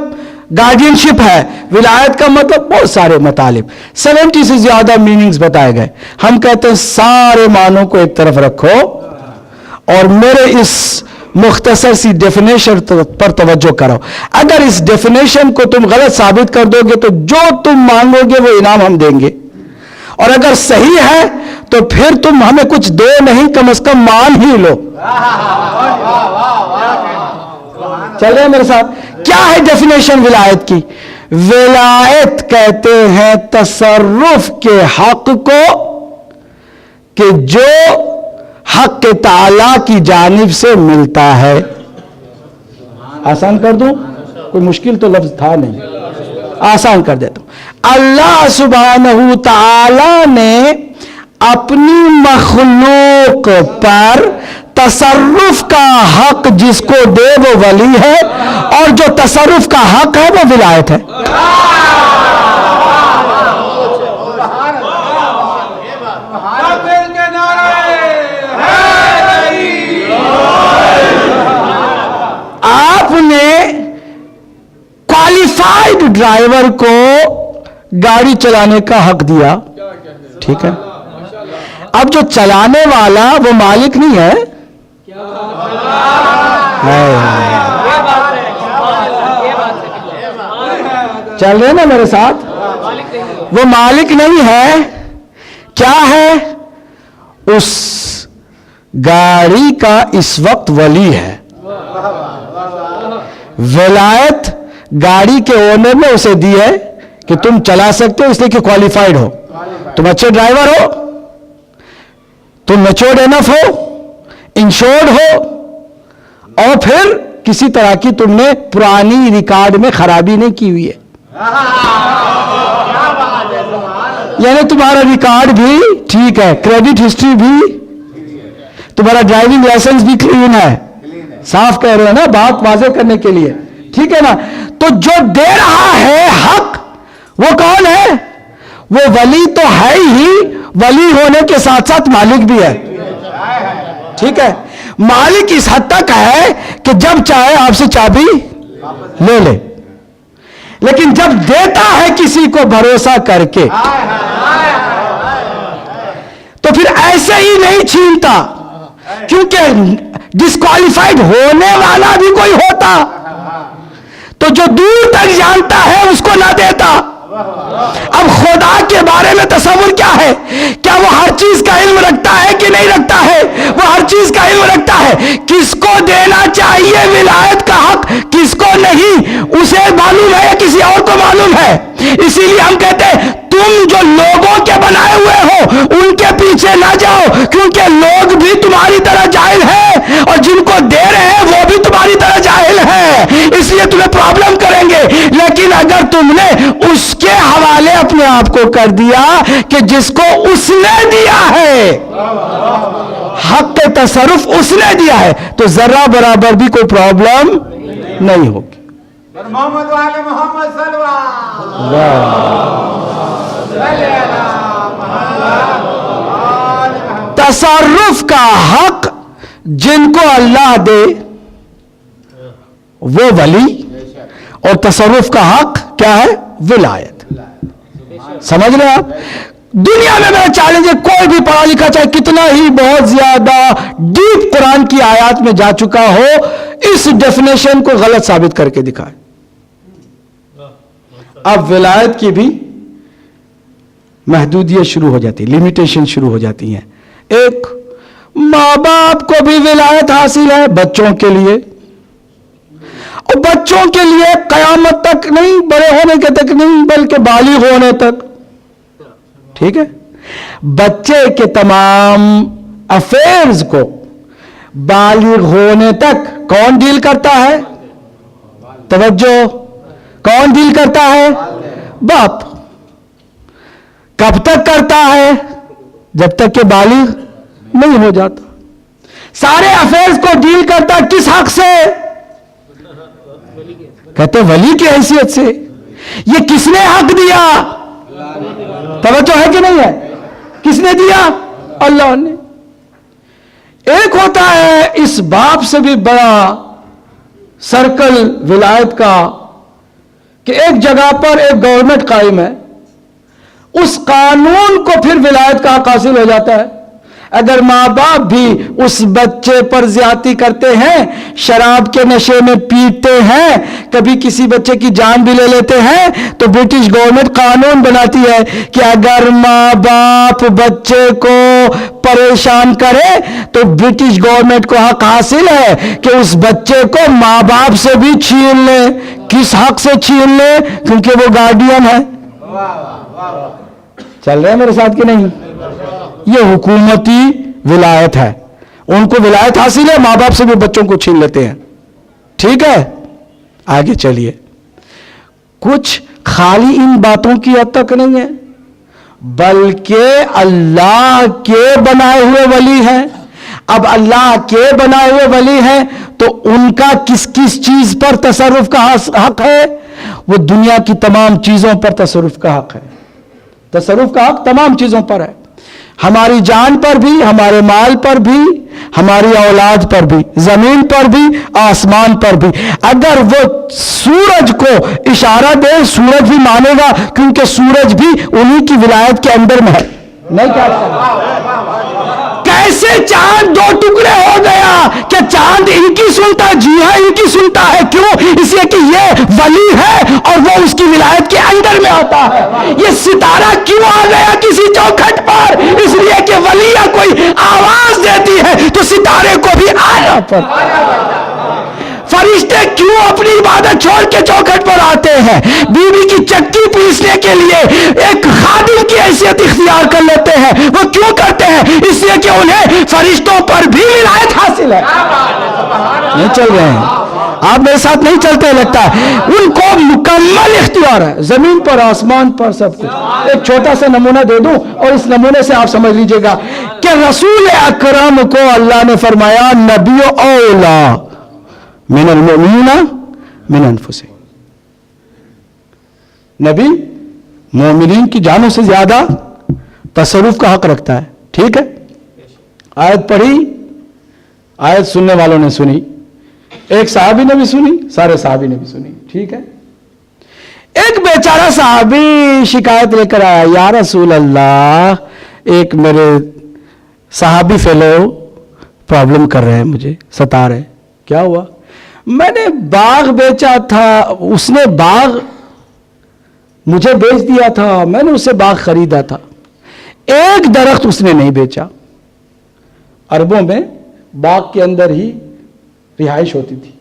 گارڈین شپ ہے, ولایت کا مطلب بہت سارے مطالب. 70 سے زیادہ میننگز بتائے گئے. ہم کہتے ہیں سارے معنوں کو ایک طرف رکھو اور میرے اس مختصر سی ڈیفینیشن پر توجہ کرو. اگر اس ڈیفینیشن کو تم غلط ثابت کر دو گے تو جو تم مانگو گے وہ انعام ہم دیں گے, اور اگر صحیح ہے تو پھر تم ہمیں کچھ دو نہیں, کم از کم مان ہی لو. چلے میرے ساتھ. کیا ہے ڈیفینیشن ولایت کی؟ ولایت کہتے ہیں تصرف کے حق کو کہ جو حق تعالی کی جانب سے ملتا ہے. آسان کر دوں, کوئی مشکل تو لفظ تھا نہیں, آسان کر دیتا ہوں. اللہ سبحانہ تعالی نے اپنی مخلوق پر تصرف کا حق جس کو دے وہ ولی ہے, اور جو تصرف کا حق ہے وہ ولایت ہے. آپ نے کوالیفائڈ ڈرائیور کو گاڑی چلانے کا حق دیا, ٹھیک ہے. اب جو چلانے والا وہ مالک نہیں ہے, چل رہے نا میرے ساتھ, وہ مالک نہیں ہے. کیا ہے؟ اس گاڑی کا اس وقت ولی ہے. ولایت گاڑی کے اونر نے اسے دی ہے کہ تم چلا سکتے ہو, اس لیے کہ کوالیفائڈ ہو, تم اچھے ڈرائیور ہو, تم میچورڈ انف ہو, انشورڈ ہو, اور پھر کسی طرح کی تم نے پرانی ریکارڈ میں خرابی نہیں کی ہوئی ہے. یعنی تمہارا ریکارڈ بھی ٹھیک ہے, کریڈٹ ہسٹری بھی, تمہارا ڈرائیونگ لائسنس بھی کلین ہے. صاف کہہ رہے ہیں نا, بات واضح کرنے کے لیے, ٹھیک ہے نا. تو جو دے رہا ہے حق وہ کون ہے؟ وہ ولی تو ہے ہی, ولی ہونے کے ساتھ ساتھ مالک بھی ہے. ٹھیک ہے, مالک اس حد تک ہے کہ جب چاہے آپ سے چابی لے لے, لیکن جب دیتا ہے کسی کو بھروسہ کر کے تو پھر ایسے ہی نہیں چھینتا, کیونکہ ڈسکوالیفائڈ ہونے والا بھی کوئی ہوتا تو جو دور تک جانتا ہے اس کو نہ دیتا. اب خدا کے بارے میں تصور کیا ہے؟ کیا وہ ہر چیز کا علم رکھتا ہے کہ نہیں رکھتا ہے؟ وہ ہر چیز کا علم رکھتا ہے. کس کو دینا چاہیے ولایت کا حق، کس کو نہیں، اسے معلوم ہے یا کسی اور کو معلوم ہے. اسی لیے ہم کہتے ہیں تم جو لوگوں کے بنائے ہوئے ہو ان کے پیچھے نہ جاؤ، کیونکہ لوگ بھی تمہاری طرح جاہل ہیں اور جن کو دے رہے ہیں وہ بھی تمہاری طرح جاہل ہیں، اس لیے تمہیں پرابلم کریں گے. لیکن اگر تم نے اس کے حوالے اپنے آپ کو کر دیا کہ جس کو اس نے دیا ہے، حق کے تصرف اس نے دیا ہے، تو ذرہ برابر بھی کوئی پرابلم نہیں ہوگی. محمد والے محمد صلی اللہ تصرف کا حق جن کو اللہ دے وہ ولی، اور تصرف کا حق کیا ہے؟ ولایت. سمجھ لیں آپ؟ دنیا میں میرا چیلنج ہے، کوئی بھی پڑھا لکھا چاہے کتنا ہی بہت زیادہ ڈیپ قرآن کی آیات میں جا چکا ہو، اس ڈیفینیشن کو غلط ثابت کر کے دکھائے. اب ولایت کی بھی محدودیت شروع ہو جاتی، لمیٹیشن شروع ہو جاتی ہیں. ایک، ماں باپ کو بھی ولایت حاصل ہے بچوں کے لیے، اور بچوں کے لیے قیامت تک نہیں، بڑے ہونے کے تک نہیں بلکہ بالغ ہونے تک. ٹھیک ہے؟ بچے کے تمام افیئرز کو بالغ ہونے تک کون ڈیل کرتا ہے؟ توجہ، کون ڈیل کرتا ہے؟ باپ. کب تک کرتا ہے؟ جب تک کہ بالغ نہیں ہو جاتا. سارے افیئرز کو ڈیل کرتا کس حق سے؟ کہتے ولی کی حیثیت سے. یہ کس نے حق دیا؟ توجہ ہے کہ نہیں ہے؟ کس نے دیا؟ اللہ نے. ایک ہوتا ہے اس باپ سے بھی بڑا سرکل ولایت کا کہ ایک جگہ پر ایک گورنمنٹ قائم ہے، اس قانون کو پھر ولایت کا حق حاصل ہو جاتا ہے. اگر ماں باپ بھی اس بچے پر زیادتی کرتے ہیں، شراب کے نشے میں پیتے ہیں، کبھی کسی بچے کی جان بھی لے لیتے ہیں، تو برٹش گورنمنٹ قانون بناتی ہے کہ اگر ماں باپ بچے کو پریشان کرے تو برٹش گورنمنٹ کو حق حاصل ہے کہ اس بچے کو ماں باپ سے بھی چھین لے. کس حق سے چھین لے؟ کیونکہ وہ گارڈین ہے. چل رہے ہیں میرے ساتھ کہ نہیں؟ یہ حکومتی ولایت ہے. ان کو ولایت حاصل ہے، ماں باپ سے بھی بچوں کو چھین لیتے ہیں. ٹھیک ہے؟ آگے چلیے. کچھ خالی ان باتوں کی حد تک نہیں ہے، بلکہ اللہ کے بنائے ہوئے ولی ہیں. اب اللہ کے بنائے ہوئے ولی ہیں تو ان کا کس کس چیز پر تصرف کا حق ہے؟ وہ دنیا کی تمام چیزوں پر تصرف کا حق ہے. تصرف کا حق تمام چیزوں پر ہے، ہماری جان پر بھی، ہمارے مال پر بھی، ہماری اولاد پر بھی، زمین پر بھی، آسمان پر بھی. اگر وہ سورج کو اشارہ دے، سورج بھی مانے گا، کیونکہ سورج بھی انہی کی ولایت کے اندر میں ہے. نہیں کیا کیسے چاند دو ٹکڑے ہو گیا؟ کہ چاند ان کی سنتا ہے؟ جی ہاں ان کی سنتا ہے. کیوں؟ اس لیے کہ یہ ولی ہے اور وہ اس کی ولایت کے اندر میں آتا ہے. یہ ستارہ کیوں آ گیا کسی چوکھٹ پر؟ اس لیے کہ ولیہ کوئی آواز دیتی ہے تو ستارے کو بھی آیا پڑتا. فرشتے کیوں اپنی عبادت چھوڑ کے چوکھٹ پر آتے ہیں؟ بیوی کی چکی پیسنے کے لیے ایک خادم کی حیثیت اختیار کر لیتے ہیں. وہ کیوں کرتے ہیں؟ اس لیے کہ انہیں فرشتوں پر بھی ولایت حاصل ہے. نہیں چل رہے ہیں آپ میرے ساتھ؟ نہیں چلتے لگتا ہے. ان کو مکمل اختیار ہے زمین پر، آسمان پر، سب کچھ. ایک چھوٹا سا نمونہ دے دوں اور اس نمونے سے آپ سمجھ لیجئے گا کہ رسول اکرم کو اللہ نے فرمایا نبی اولا من المؤمنین من انفسہم. نبی مومنین کی جانوں سے زیادہ تصرف کا حق رکھتا ہے. ٹھیک ہے؟ آیت پڑھی، آیت سننے والوں نے سنی، ایک صحابی نے بھی سنی، سارے صحابی نے بھی سنی. ٹھیک ہے؟ ایک بیچارہ صحابی شکایت لے کر آیا، یا رسول اللہ ایک میرے صحابی فیلو پرابلم کر رہے ہیں، مجھے ستا رہے ہیں. کیا ہوا؟ میں نے باغ بیچا تھا، اس نے باغ مجھے بیچ دیا تھا, میں نے اسے باغ خریدا تھا, ایک درخت اس نے نہیں بیچا. عربوں میں باغ کے اندر ہی رہائش ہوتی تھی.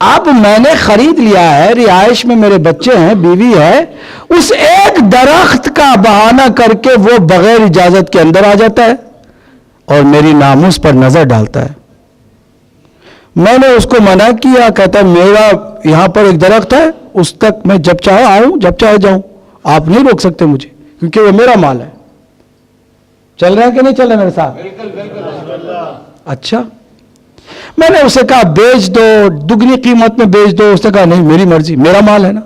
اب میں نے خرید لیا ہے, رہائش میں میرے بچے ہیں, بیوی ہے, اس ایک درخت کا بہانہ کر کے وہ بغیر اجازت کے اندر آ جاتا ہے اور میری ناموس پر نظر ڈالتا ہے. میں نے اس کو منع کیا, کہتا ہے میرا یہاں پر ایک درخت ہے, اس تک میں جب چاہے آؤں جب چاہے جاؤں, آپ نہیں روک سکتے مجھے کیونکہ وہ میرا مال ہے. چل رہے ہیں کہ نہیں چل رہے میرے ساتھ؟ اچھا, میں نے اسے کہا بیچ دو, دگنی قیمت میں بیچ دو. اس نے کہا نہیں میری مرضی, میرا مال ہے نا,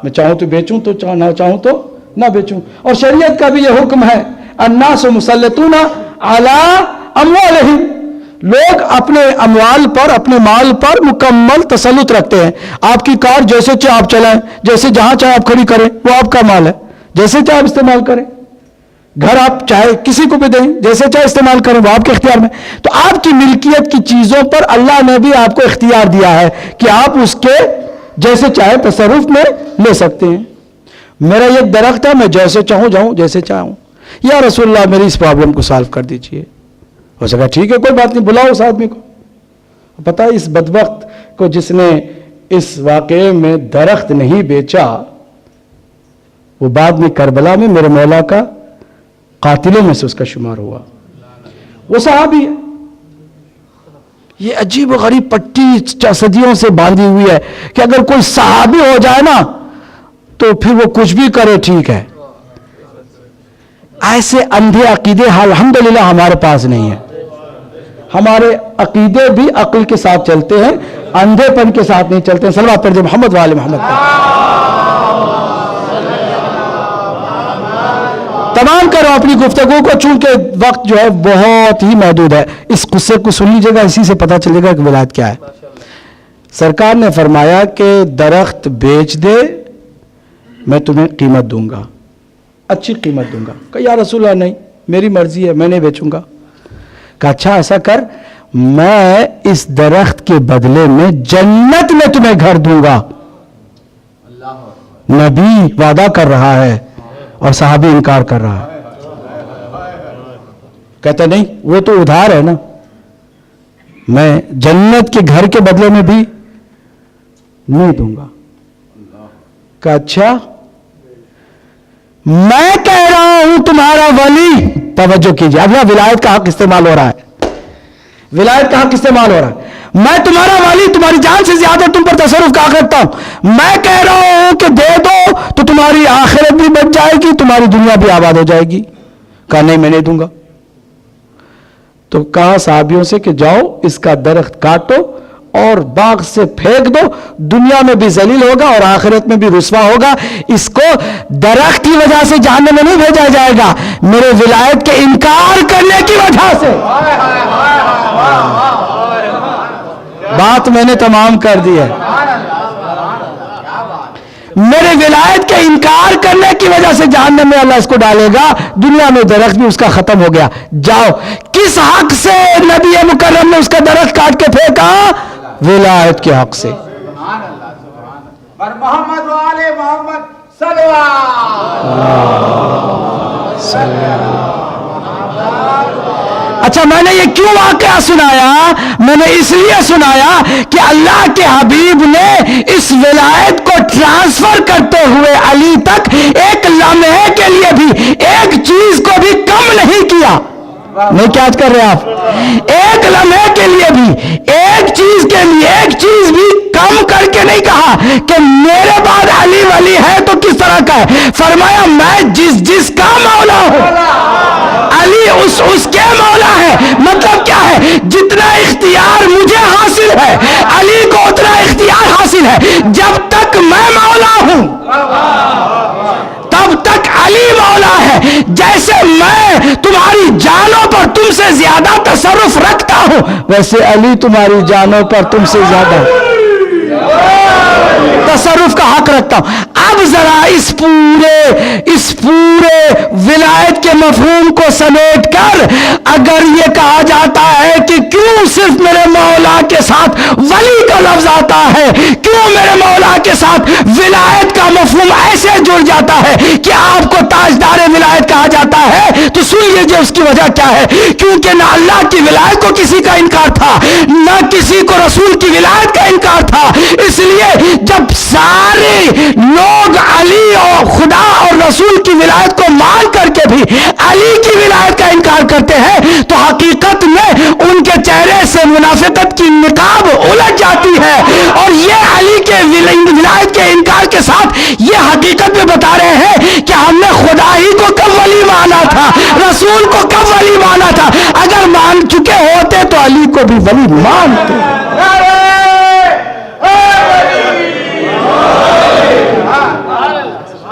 میں چاہوں تو بیچوں تو نہ چاہوں تو نہ بیچوں. اور شریعت کا بھی یہ حکم ہے, الناس مسلطون علی اموالہم, لوگ اپنے اموال پر, اپنے مال پر مکمل تسلط رکھتے ہیں. آپ کی کار جیسے چاہے آپ چلائیں, جیسے جہاں چاہے آپ کھڑی کریں, وہ آپ کا مال ہے, جیسے چاہے آپ استعمال کریں. گھر آپ چاہے کسی کو بھی دیں, جیسے چاہے استعمال کریں, وہ آپ کے اختیار میں. تو آپ کی ملکیت کی چیزوں پر اللہ نے بھی آپ کو اختیار دیا ہے کہ آپ اس کے جیسے چاہے تصرف میں لے سکتے ہیں. میرا یہ درخت ہے, میں جیسے چاہوں جاؤں, جیسے چاہوں. یا رسول اللہ میری اس پرابلم کو سالو کر دیجئے. ہو سکا ٹھیک ہے کوئی بات نہیں, بلاؤ اس آدمی کو. پتہ ہے اس بدبخت کو جس نے اس واقعے میں درخت نہیں بیچا, وہ بعد میں کربلا میں میرے مولا کا قاتلوں میں سے اس کا شمار ہوا. وہ صحابی ہے. یہ عجیب و غریب پٹی صدیوں سے باندھی ہوئی ہے کہ اگر کوئی صحابی ہو جائے نا تو پھر وہ کچھ بھی کرے ٹھیک ہے. ایسے اندھے عقیدے الحمدللہ ہمارے پاس نہیں ہیں. ہمارے عقیدے بھی عقل کے ساتھ چلتے ہیں, اندھے پن کے ساتھ نہیں چلتے ہیں. صلوات پڑھ دیں محمد وآل محمد پر. تمام کرو اپنی گفتگو کو, چونکہ وقت جو ہے بہت ہی محدود ہے. اس قصے کو سن لیجیے گا, اسی سے پتہ چلے گا کہ ولایت کیا ہے. سرکار نے فرمایا کہ درخت بیچ دے, میں تمہیں قیمت دوں گا, اچھی قیمت دوں گا. کہا یا رسول اللہ نہیں, میری مرضی ہے, میں نہیں بیچوں گا. کہا اچھا ایسا کر, میں اس درخت کے بدلے میں جنت میں تمہیں گھر دوں گا. نبی وعدہ کر رہا ہے اور صحابی انکار کر رہا ہے. کہتا نہیں وہ تو ادھار ہے نا, میں جنت کے گھر کے بدلے میں بھی نہیں دوں گا. کہ اچھا میں کہہ رہا ہوں تمہارا ولی, توجہ کیجئے, اب یہاں ولایت کا حق استعمال ہو رہا ہے, ولایت کا حق استعمال ہو رہا ہے. میں تمہارا والی, تمہاری جان سے زیادہ تم پر تصرف کا حق رکھتا ہوں. میں کہہ رہا ہوں کہ دے دو تو تمہاری آخرت بھی بچ جائے گی, تمہاری دنیا بھی آباد ہو جائے گی. کہا نہیں میں نہیں دوں گا. تو کہا صحابیوں سے کہ جاؤ اس کا درخت کاٹو اور باغ سے پھینک دو, دنیا میں بھی ذلیل ہوگا اور آخرت میں بھی رسوا ہوگا. اس کو درخت کی وجہ سے جہنم میں نہیں بھیجا جائے گا, میرے ولایت کے انکار کرنے کی وجہ سے. بات میں نے تمام کر دی ہے. میرے ولایت کے انکار کرنے کی وجہ سے جہنم میں اللہ اس کو ڈالے گا, دنیا میں درخت بھی اس کا ختم ہو گیا. جاؤ, کس حق سے نبی مکرم نے اس کا درخت کاٹ کے پھینکا؟ ولایت کے حق سے. اور محمد والے محمد اچھا میں نے یہ کیوں واقعہ سنایا؟ میں نے اس لیے سنایا کہ اللہ کے حبیب نے اس ولایت کو ٹرانسفر کرتے ہوئے علی تک ایک لمحے کے لیے بھی ایک چیز کو بھی کم نہیں کیا. نہیں کیا کر رہے آپ؟ ایک لمحے کے لیے بھی ایک چیز کے لیے ایک چیز بھی کم کر کے نہیں کہا کہ میرے بعد علی ولی ہے تو کس طرح کا ہے. فرمایا میں جس کا مولا ہوں, علی اس کے مولا ہے. مطلب کیا ہے؟ جتنا اختیار مجھے حاصل ہے علی کو اتنا اختیار حاصل ہے. جب تک میں مولا ہوں تب تک علی مولا ہے. جیسے میں تمہاری جانوں پر تم سے زیادہ تصرف رکھتا ہوں ویسے علی تمہاری جانوں پر تم سے زیادہ تصرف کا حق رکھتا ہوں. اب ذرا اس پورے ولایت کے کے مفہوم کو سمیٹ کر اگر یہ کہا جاتا ہے کہ کیوں صرف میرے مولا کے ساتھ ولی کا لفظ آتا ہے، کیوں میرے مولا کے ساتھ ولایت کا مفہوم ایسے جڑ جاتا ہے کہ آپ کو تاجدار ولایت کہا جاتا ہے، تو سن لیجیے اس کی وجہ کیا ہے۔ کیونکہ نہ اللہ کی ولایت کو کسی کا انکار تھا، نہ کسی کو رسول کی ولایت کا انکار تھا، اس لیے جب سارے لوگ علی اور خدا اور رسول کی ولایت کو مان کر کے بھی علی کی ولایت کا انکار کرتے ہیں تو حقیقت میں ان کے چہرے سے منافقت کی نقاب الٹ جاتی ہے، اور یہ علی کے ولایت کے انکار کے ساتھ یہ حقیقت میں بتا رہے ہیں کہ ہم نے خدا ہی کو کب ولی مانا تھا، رسول کو کب ولی مانا تھا، اگر مان چکے ہوتے تو علی کو بھی ولی مانتے۔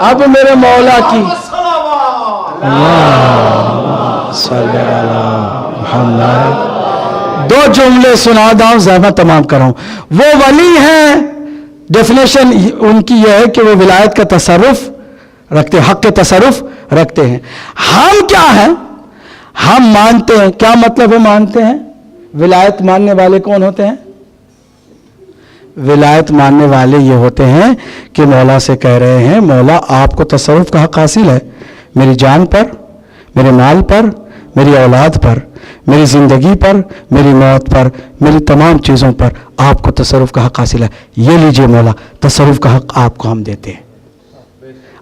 اب میرے مولا کی صلی اللہ محمد دو جملے سنا داؤں، زحمت تمام کراؤں۔ وہ ولی ہیں، ڈیفینیشن ان کی یہ ہے کہ وہ ولایت کا تصرف رکھتے، حق کے تصرف رکھتے ہیں۔ ہم کیا ہیں؟ ہم مانتے ہیں، کیا مطلب ہے مانتے ہیں؟ ولایت ماننے والے کون ہوتے ہیں؟ ولایت ماننے والے یہ ہوتے ہیں کہ مولا سے کہہ رہے ہیں مولا آپ کو تصرف کا حق حاصل ہے، میری جان پر، میرے مال پر، میری اولاد پر، میری زندگی پر، میری موت پر، میری تمام چیزوں پر آپ کو تصرف کا حق حاصل ہے، یہ لیجئے مولا، تصرف کا حق آپ کو ہم دیتے ہیں۔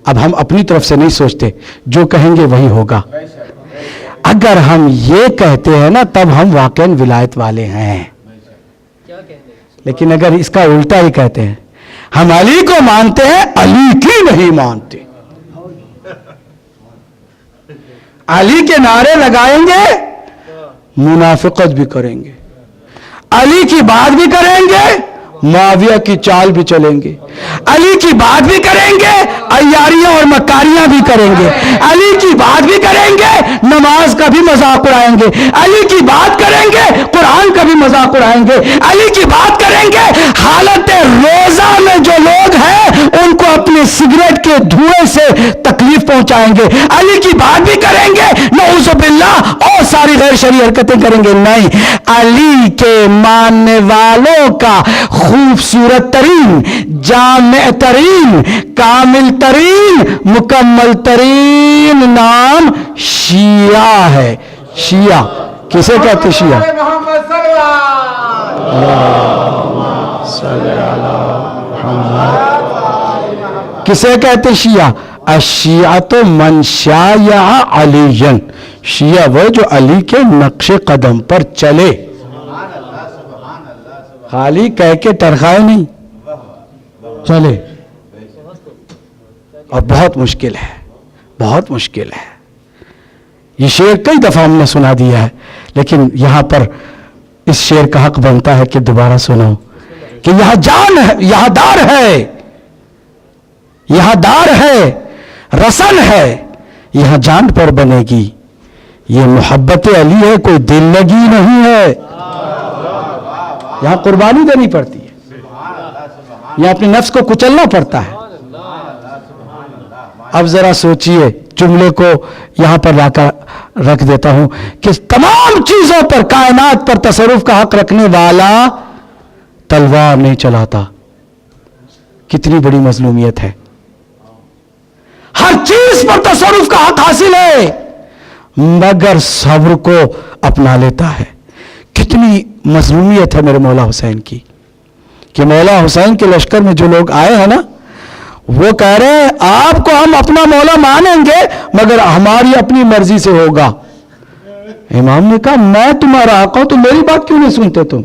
اب ہم اپنی طرف سے نہیں سوچتے، جو کہیں گے وہی ہوگا۔ اگر ہم یہ کہتے ہیں نا تب ہم واقعاً ولایت والے ہیں، لیکن اگر اس کا الٹا ہی کہتے ہیں ہم علی کو مانتے ہیں علی کی نہیں مانتے، علی کے نعرے لگائیں گے منافقت بھی کریں گے، علی کی بات بھی کریں گے معاویہ کی چال بھی چلیں گے، علی کی بات بھی کریں گے عیاریاں اور مکاریاں بھی کریں گے، علی کی بات بھی کریں گے نماز کا بھی مذاق اڑائیں گے، علی کی بات کریں گے قرآن کا بھی مذاق اڑائیں گے، علی کی بات کریں گے حالت روزہ میں جو لوگ ہیں ان کو اپنے سگریٹ کے دھوئیں سے تکلیف پہنچائیں گے، علی کی بات بھی کریں گے نعوذ باللہ اور ساری غیر شرعی حرکتیں کریں گے۔ نہیں، علی کے ماننے والوں کا خوبصورت ترین، جامع ترین، کامل ترین، مکمل ترین نام شیعہ ہے۔ شیعہ کسے کہتے؟ شیعہ محمد صلی کسے کہتے؟ شیعہ۔ الشیعۃ من شایع علیًا، شیعہ وہ جو علی کے نقش قدم پر چلے، خالی کہہ کے ٹرخائے نہیں، چلے۔ اور بہت مشکل ہے، بہت مشکل ہے۔ یہ شعر کئی دفعہ ہم نے سنا دیا ہے، لیکن یہاں پر اس شعر کا حق بنتا ہے کہ دوبارہ سنو کہ یہاں جان ہے، یہاں دار ہے، یہاں دار ہے، رسن ہے، یہاں جان پر بنے گی، یہ محبت علی ہے، کوئی دل لگی نہیں ہے، یہاں قربانی دینی پڑتی ہے، یہاں اپنے نفس کو کچلنا پڑتا ہے۔ اب ذرا سوچئے، جملے کو یہاں پر لا کر رکھ دیتا ہوں کہ تمام چیزوں پر، کائنات پر تصرف کا حق رکھنے والا تلوار نہیں چلاتا، کتنی بڑی مظلومیت ہے۔ ہر چیز پر تصرف کا حق حاصل ہے مگر صبر کو اپنا لیتا ہے۔ کتنی مظلومیت ہے میرے مولا حسین کی کہ مولا حسین کے لشکر میں جو لوگ آئے ہیں نا، وہ کہہ رہے ہیں آپ کو ہم اپنا مولا مانیں گے مگر ہماری اپنی مرضی سے ہوگا۔ امام نے کہا میں تمہارا آقا ہوں تو میری بات کیوں نہیں سنتے تم؟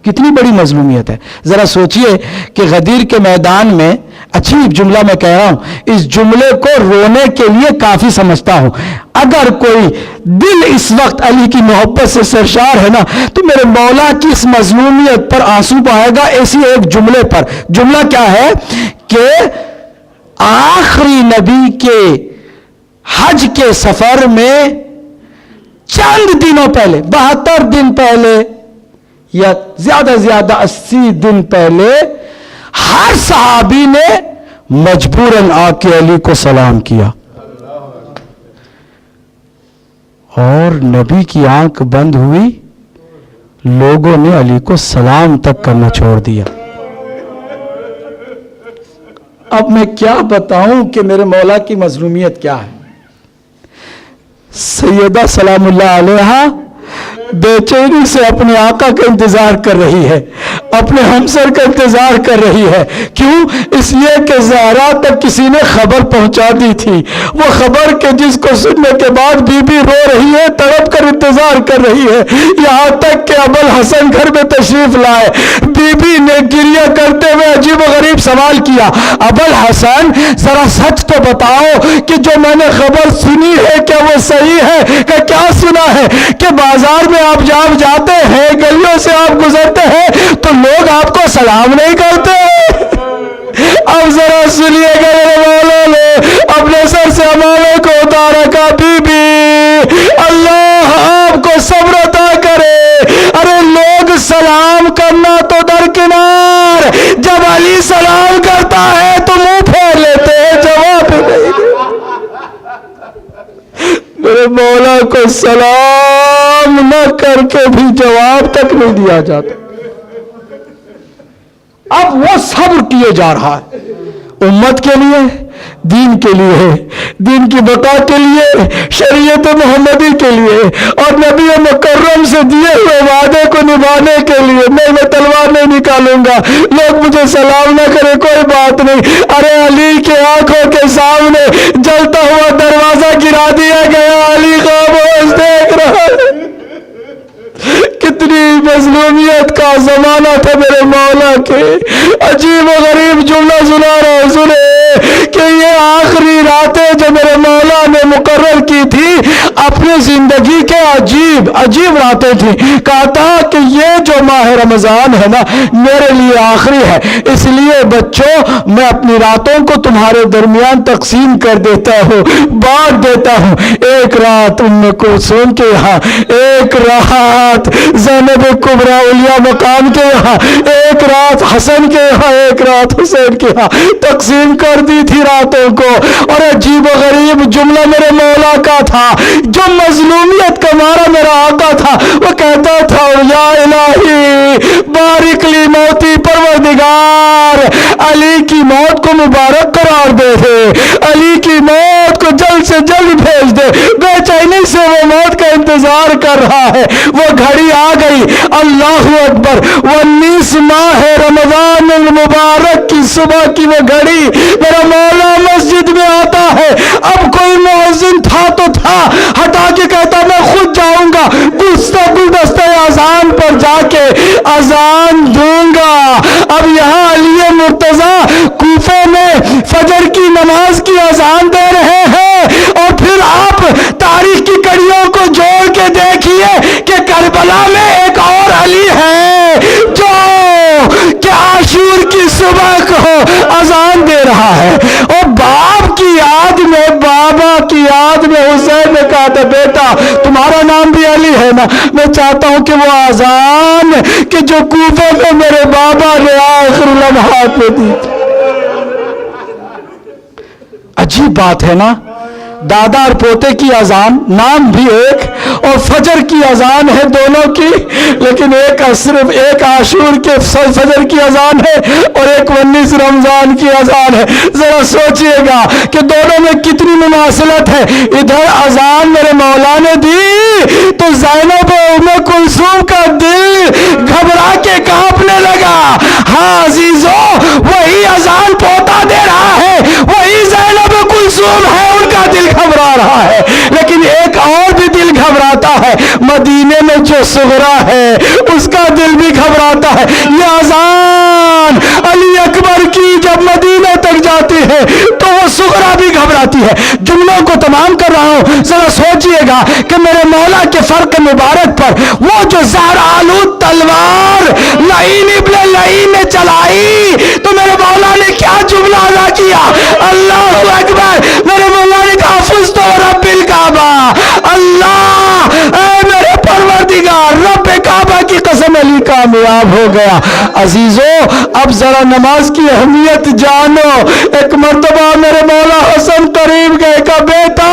کتنی بڑی مظلومیت ہے۔ ذرا سوچئے کہ غدیر کے میدان میں، اچھی جملہ میں کہہ رہا ہوں، اس جملے کو رونے کے لیے کافی سمجھتا ہوں۔ اگر کوئی دل اس وقت علی کی محبت سے سرشار ہے نا تو میرے مولا کی اس مظلومیت پر آنسو بہائے گا اسی ایک جملے پر۔ جملہ کیا ہے کہ آخری نبی کے حج کے سفر میں چند دنوں پہلے، 72 دن پہلے یا زیادہ زیادہ 80 دن پہلے، ہر صحابی نے مجبوراً آ کے علی کو سلام کیا۔ اور نبی کی آنکھ بند ہوئی، لوگوں نے علی کو سلام تک کرنا چھوڑ دیا۔ اب میں کیا بتاؤں کہ میرے مولا کی مظلومیت کیا ہے۔ سیدہ سلام اللہ علیہا بے چینی سے اپنے آقا کا انتظار کر رہی ہے، اپنے ہمسر کا انتظار کر رہی ہے۔ کیوں؟ اس لیے کہ زہرا تک کسی نے خبر پہنچا دی تھی، وہ خبر کہ جس کو سننے کے بعد بی بی رو رہی ہے، تڑپ کر انتظار کر رہی ہے، یہاں تک کہ ابوالحسن گھر میں تشریف لائے۔ بی بی نے گریہ کرتے ہوئے عجیب و غریب سوال کیا، ابوالحسن ذرا سچ تو بتاؤ کہ جو میں نے خبر سنی ہے کیا وہ صحیح ہے؟ کہ کیا سنا ہے کہ بازار میں آپ جب جاتے ہیں، گلیوں سے آپ گزرتے ہیں تو لوگ آپ کو سلام نہیں کرتے؟ اب ذرا سنیے گا میرے مولا نے اپنے سر سے امانوں کو اتارا، کا بی بی اللہ آپ کو صبر عطا کرے۔ ارے لوگ سلام کرنا تو درکنار، جب علی سلام کرتا ہے تو منہ پھیر لیتے ہیں، جواب نہیں دیتے۔ میرے مولا کو سلام نہ کر کے بھی جواب تک نہیں دیا جاتا۔ اب وہ صبر کیے جا رہا ہے امت کے لیے، دین کے لیے، دین کی بقا کے لیے، شریعت محمدی کے لیے، اور نبی مکرم سے دیے ہوئے وعدے کو نبھانے کے لیے۔ میں تلوار نہیں نکالوں گا، لوگ مجھے سلام نہ کرے کوئی بات نہیں۔ ارے علی کے آنکھوں کے سامنے جلتا ہوا دروازہ گرا دیا گیا، علی خاموش دیکھ رہا ہے۔ کتنی مظلومیت کا زمانہ تھا میرے مولا کے۔ عجیب و غریب جملہ سنا رہا ہوں، سنے کہ یہ آخری راتیں جو میرے مولا نے مقرر کی تھی اپنی زندگی کے عجیب راتیں تھیں۔ کہا تھا کہ یہ جو ماہ رمضان ہے نا میرے لیے آخری ہے، اس لیے بچوں میں اپنی راتوں کو تمہارے درمیان تقسیم کر دیتا ہوں، بانٹ دیتا ہوں۔ ایک رات ام کلثوم کے یہاں، ایک رات زینب کبریٰ اولیاء مقام کے یہاں، ایک رات حسن کے یہاں، ایک رات حسین کے یہاں، تقسیم کر دی تھی راتوں کو۔ اور عجیب و غریب جملہ میرے مولا کا تھا، جو مظلومیت کا مارا میرا آقا تھا، وہ کہتا تھا یا الہی بارک لی موتی، پروردگار علی کی موت کو مبارک قرار دے دے، علی کی موت کو جلد سے جلد بھیج دے۔ بے چینی سے وہ موت کا انتظار کر رہا ہے، وہ گھڑی آ گئی۔ اللہ اکبر، 19 ماہ رمضان المبارک کی صبح کی وہ گھڑی، میرا مولا مسجد میں آتا ہے۔ اب کوئی مؤذن تھا تو تھا، ہٹا کے کہتا میں خود جاؤں گا، گلدستہ اذان پر جا کے اذان دوں گا۔ اب یہاں علی مرتضی کوفے میں فجر کی نماز کی اذان دے رہے ہیں، اور پھر آپ تاریخ کی کڑیوں کو جوڑ کے دیکھیے کہ کربلا میں ایک اور علی ہے جو کہ عاشور کی صبح کو اذان دے رہا ہے۔ اور باپ کی یاد میں، بابا کی یاد میں حسین نے کہا تھا بیٹا تمہارا نام بھی علی ہے نا، میں چاہتا ہوں کہ وہ اذان کہ جو کوفے میں میرے بابا نے آخر لمحات میں دی۔ عجیب بات ہے نا، دادا اور پوتے کی اذان، نام بھی ایک، اور فجر کی اذان ہے دونوں کی، لیکن ایک صرف ایک عاشور کے فجر کی اذان ہے اور ایک 19 رمضان کی اذان ہے۔ ذرا سوچئے گا کہ دونوں میں کتنی مماثلت ہے۔ ادھر اذان میرے مولا نے دی تو زینب ام کلثوم کا دل گھبرا کے کانپنے لگا۔ ہاں عزیزو، وہی اذان پوتا دے رہا ہے، وہی زینب کلثوم ہے، ان کا دل گھبرا رہا ہے۔ لیکن ایک اور بھی دل گھبراتا ہے، مدینے میں جو صغرا ہے اس کا دل بھی گھبراتا ہے۔ یہ اذان علی اکبر کی جب مدینے تک جاتی ہے تو وہ صغرا بھی گھبراتی ہے۔ جملوں کو تمام کر رہا ہوں، ذرا سوچئے گا کہ میرے مولا کے فرق مبارک پر وہ جو زہر آلود تلوار لعین ابن لعین نے چلائی تو میرے مولا نے کیا جملہ ادا کیا، اللہ اکبر۔ میرے مولا نے کہا فزت رب الکعبہ، اللہ اے میرے پروردگار رب کعبہ کی قسم علی کامیاب ہو گیا۔ عزیزو اب ذرا نماز کی اہمیت جانو۔ ایک مرتبہ میرے مولا حسن قریب گئے، کہا بیٹا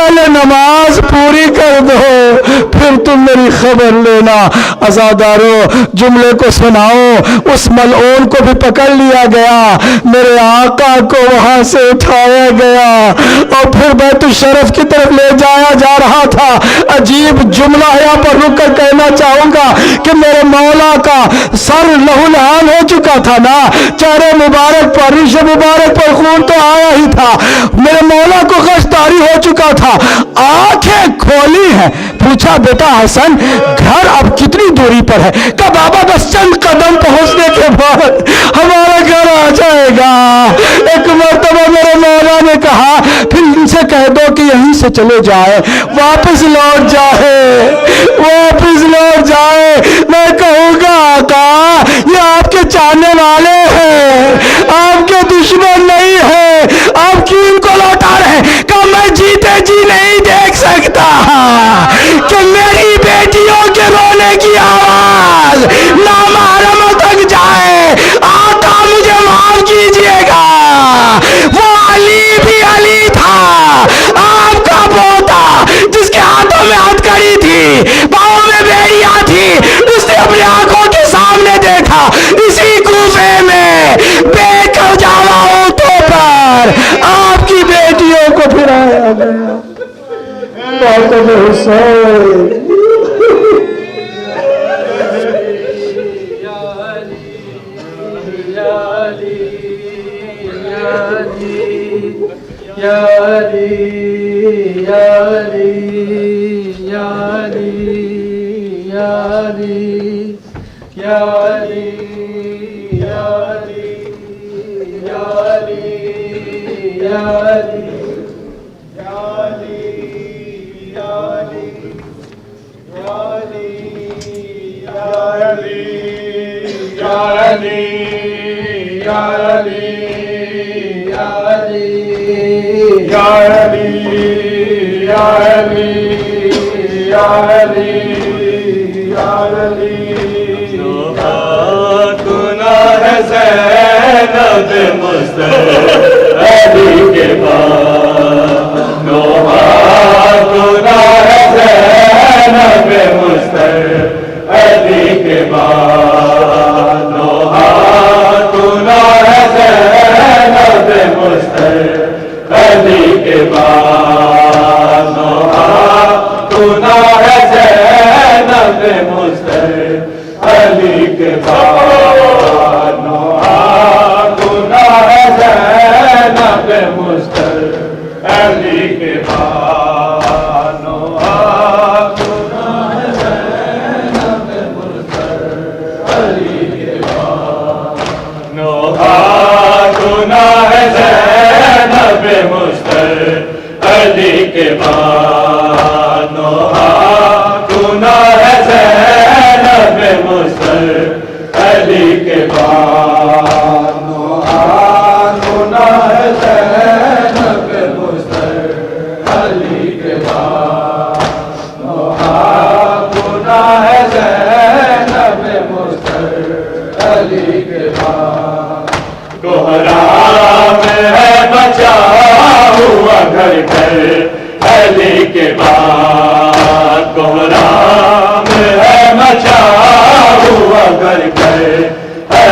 پہلے نماز پوری کر دو پھر تم میری خبر لینا۔ عزادارو جملے کو سناؤ، اس ملعون کو بھی پکڑ لیا گیا، میرے آقا کو وہاں سے اٹھایا گیا اور پھر بیت الشرف کی طرف لے جایا جا رہا تھا۔ عجیب جملہ یہاں پر رک کر کہنا چاہوں گا کہ میرے مولا کا سر لہو لہان ہو چکا تھا نا، چہرے مبارک پر، ریش مبارک پر خون تو آیا ہی تھا، میرے مولا کو غش طاری ہو چکا تھا، آنکھیں کھولی ہیں۔ پوچھا بیٹا حسن گھر اب کتنی دوری پر ہے؟ کہ بابا بس چند قدم پہنچنے کے بعد ہمارا گھر آ جائے گا۔ ایک مرتبہ میرے مولا نے کہا پھر ان سے کہہ دو کہ یہیں سے چلے جائے، واپس لوٹ جائے، واپس لوٹ جائے۔ میں کہوں گا آقا یہ آپ کے چاہنے والے ہیں، آپ کے دشمن نہیں ہیں، آپ کیوں ان کو لوٹا رہے ہیں؟ کہ میں جیتے جی نہیں دیکھ سکتا کہ میری بیٹیوں کے رونے کی آواز نامحرموں تک جائے۔ آقا مجھے معاف کیجئے گا، وہ علی بھی علی تھا، آپ کا پوتا جس کے ہاتھوں میں ہتھکڑی تھی، پاؤں میں بیڑیاں تھی، اس نے اپنی آنکھوں کے سامنے دیکھا اسی کوفے میں بے کجاوا اونٹوں پر آپ کی بیٹیوں کو پھرایا گیا۔ ماتم حسین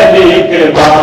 علی کے بعد